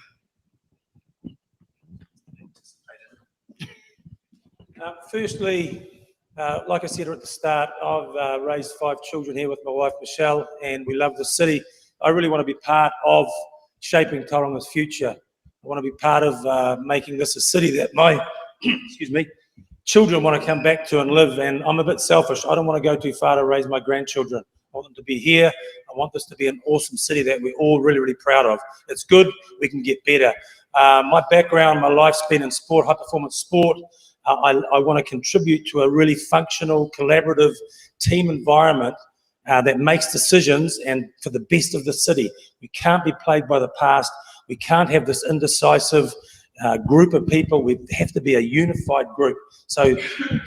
[SPEAKER 4] Firstly, like I said at the start, I've raised 5 children here with my wife Michelle, and we love the city. I really want to be part of shaping Tauranga's future. I want to be part of making this a city that my children want to come back to and live. And I'm a bit selfish. I don't want to go too far to raise my grandchildren. I want them to be here. I want this to be an awesome city that we're all really, really proud of. It's good. We can get better. My background, my life's been in sport, high performance sport. I want to contribute to a really functional, collaborative team environment that makes decisions and for the best of the city. We can't be plagued by the past. We can't have this indecisive group of people. We have to be a unified group. So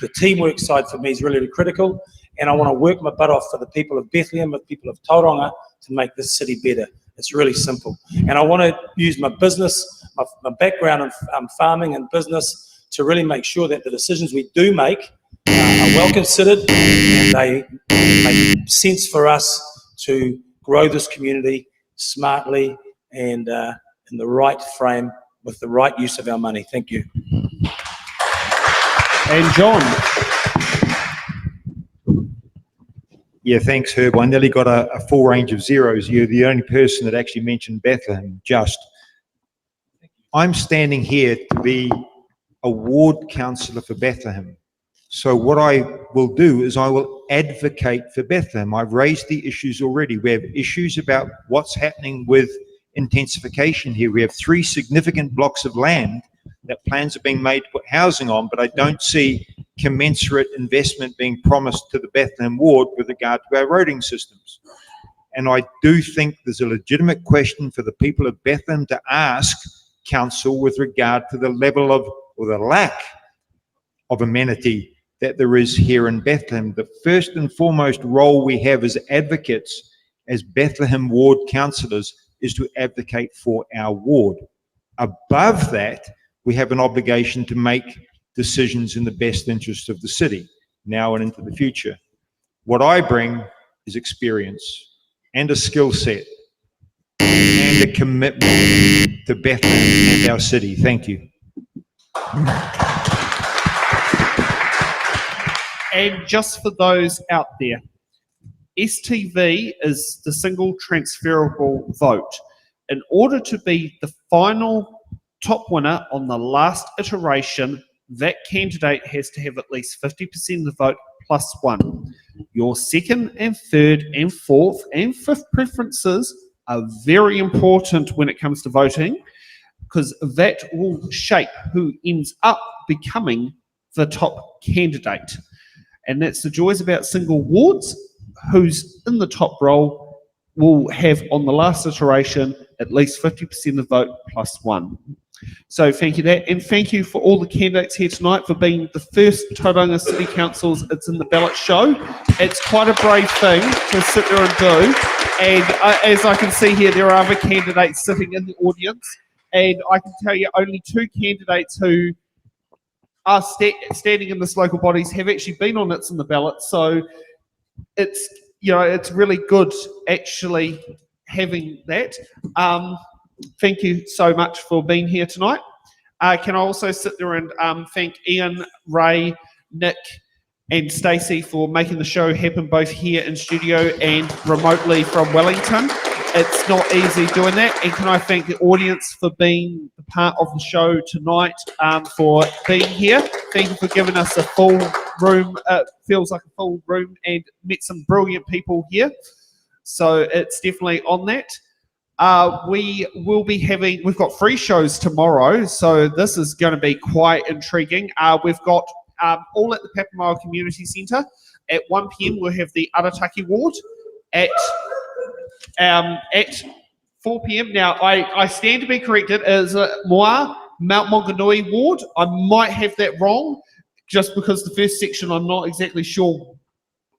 [SPEAKER 4] the teamwork side for me is really, really critical. And I want to work my butt off for the people of Bethlehem, the people of Tauranga, to make this city better. It's really simple. And I want to use my business, my background in farming and business to really make sure that the decisions we do make are well considered and they make sense for us to grow this community smartly and in the right frame with the right use of our money. Thank you.
[SPEAKER 1] And John.
[SPEAKER 9] Yeah, thanks, Herb. I nearly got a full range of zeros. You're the only person that actually mentioned Bethlehem, just. I'm standing here to be a ward councillor for Bethlehem. So what I will do is I will advocate for Bethlehem. I've raised the issues already. We have issues about what's happening with intensification here. We have 3 significant blocks of land that plans are being made to put housing on, but I don't see commensurate investment being promised to the Bethlehem ward with regard to our roading systems. And I do think there's a legitimate question for the people of Bethlehem to ask council with regard to the level of, or the lack of amenity that there is here in Bethlehem. The first and foremost role we have as advocates, as Bethlehem ward councillors, is to advocate for our ward. Above that, we have an obligation to make decisions in the best interest of the city, now and into the future. What I bring is experience and a skill set and a commitment to Bethlehem and our city. Thank you.
[SPEAKER 1] And just for those out there, STV is the single transferable vote. In order to be the final top winner on the last iteration, that candidate has to have at least 50% of the vote plus 1. Your second and third and fourth and fifth preferences are very important when it comes to voting, because that will shape who ends up becoming the top candidate. And that's the joys about single wards. Who's in the top role will have on the last iteration at least 50% of the vote plus 1. So thank you that, and thank you for all the candidates here tonight for being the first Tauranga City Councils It's in the Ballot show. It's quite a brave thing to sit there and do, and as I can see here, there are other candidates sitting in the audience, and I can tell you only 2 candidates who are standing in this local bodies have actually been on It's in the Ballot, so it's, you know, it's really good actually having that. Thank you so much for being here tonight. Can I also sit there and thank Ian, Ray, Nick and Stacey for making the show happen both here in studio and remotely from Wellington. It's not easy doing that. And can I thank the audience for being a part of the show tonight, for being here. Thank you for giving us a full room. Feels like a full room, and met some brilliant people here. So it's definitely on that. We will be having, we've got 3 shows tomorrow, so this is going to be quite intriguing. We've got all at the Papamoa Community Centre. At 1 p.m. we'll have the Arataki Ward. At 4 p.m. Now, I stand to be corrected as Moa Mount Maunganui Ward. I might have that wrong, just because the first section I'm not exactly sure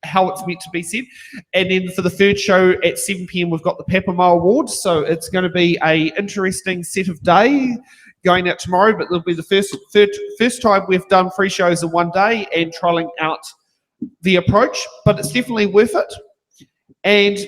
[SPEAKER 1] how it's meant to be said. And then for the third show at 7 p.m. we've got the Papamoa Ward, so it's going to be a interesting set of day going out tomorrow, but it'll be the first time we've done 3 shows in one day and trialling out the approach, but it's definitely worth it. And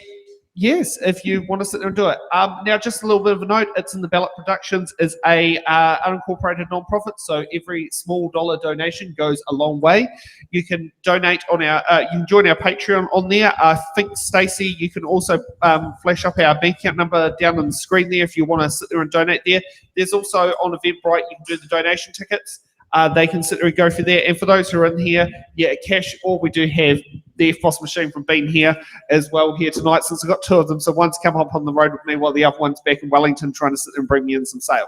[SPEAKER 1] yes, if you want to sit there and do it. Now, just a little bit of a note, It's in the Ballot Productions is a unincorporated non-profit, so every small dollar donation goes a long way. You can donate on our, you can join our Patreon on there. I think, Stacey, you can also flash up our bank account number down on the screen there if you want to sit there and donate there. There's also on Eventbrite, you can do the donation tickets. They can sit there and go for there. And for those who are in here, yeah, cash, or we do have the FOSS machine from being here as well here tonight, since I've got 2 of them. So one's come up on the road with me while the other one's back in Wellington trying to sit there and bring me in some sales.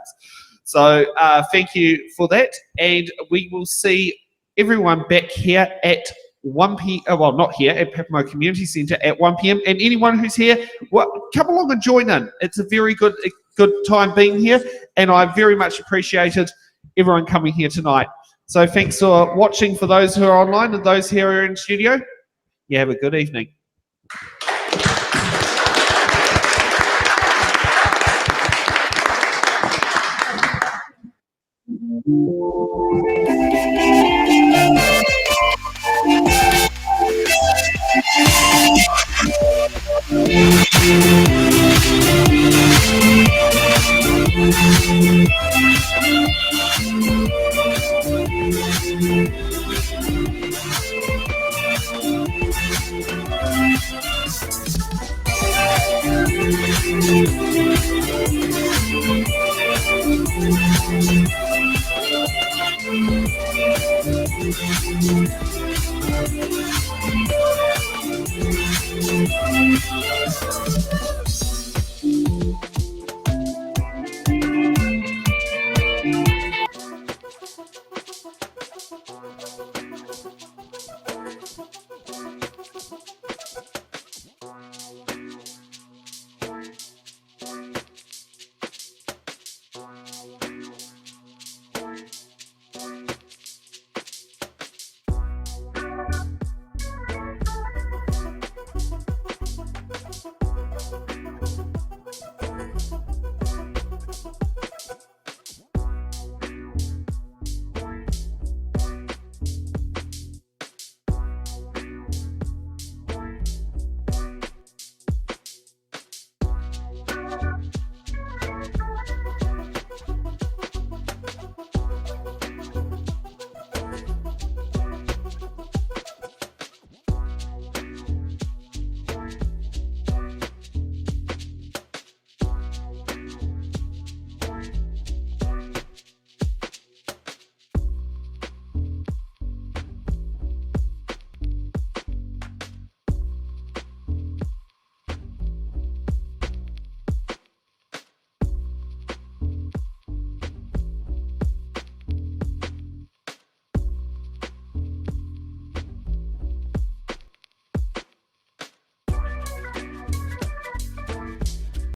[SPEAKER 1] So thank you for that. And we will see everyone back here at 1 p.m. Well, not here, at Papamoa Community Centre at 1 p.m. And anyone who's here, well, come along and join in. It's a very good time being here, and I very much appreciated everyone coming here tonight. So thanks for watching for those who are online and those here who are in studio. You have a good evening.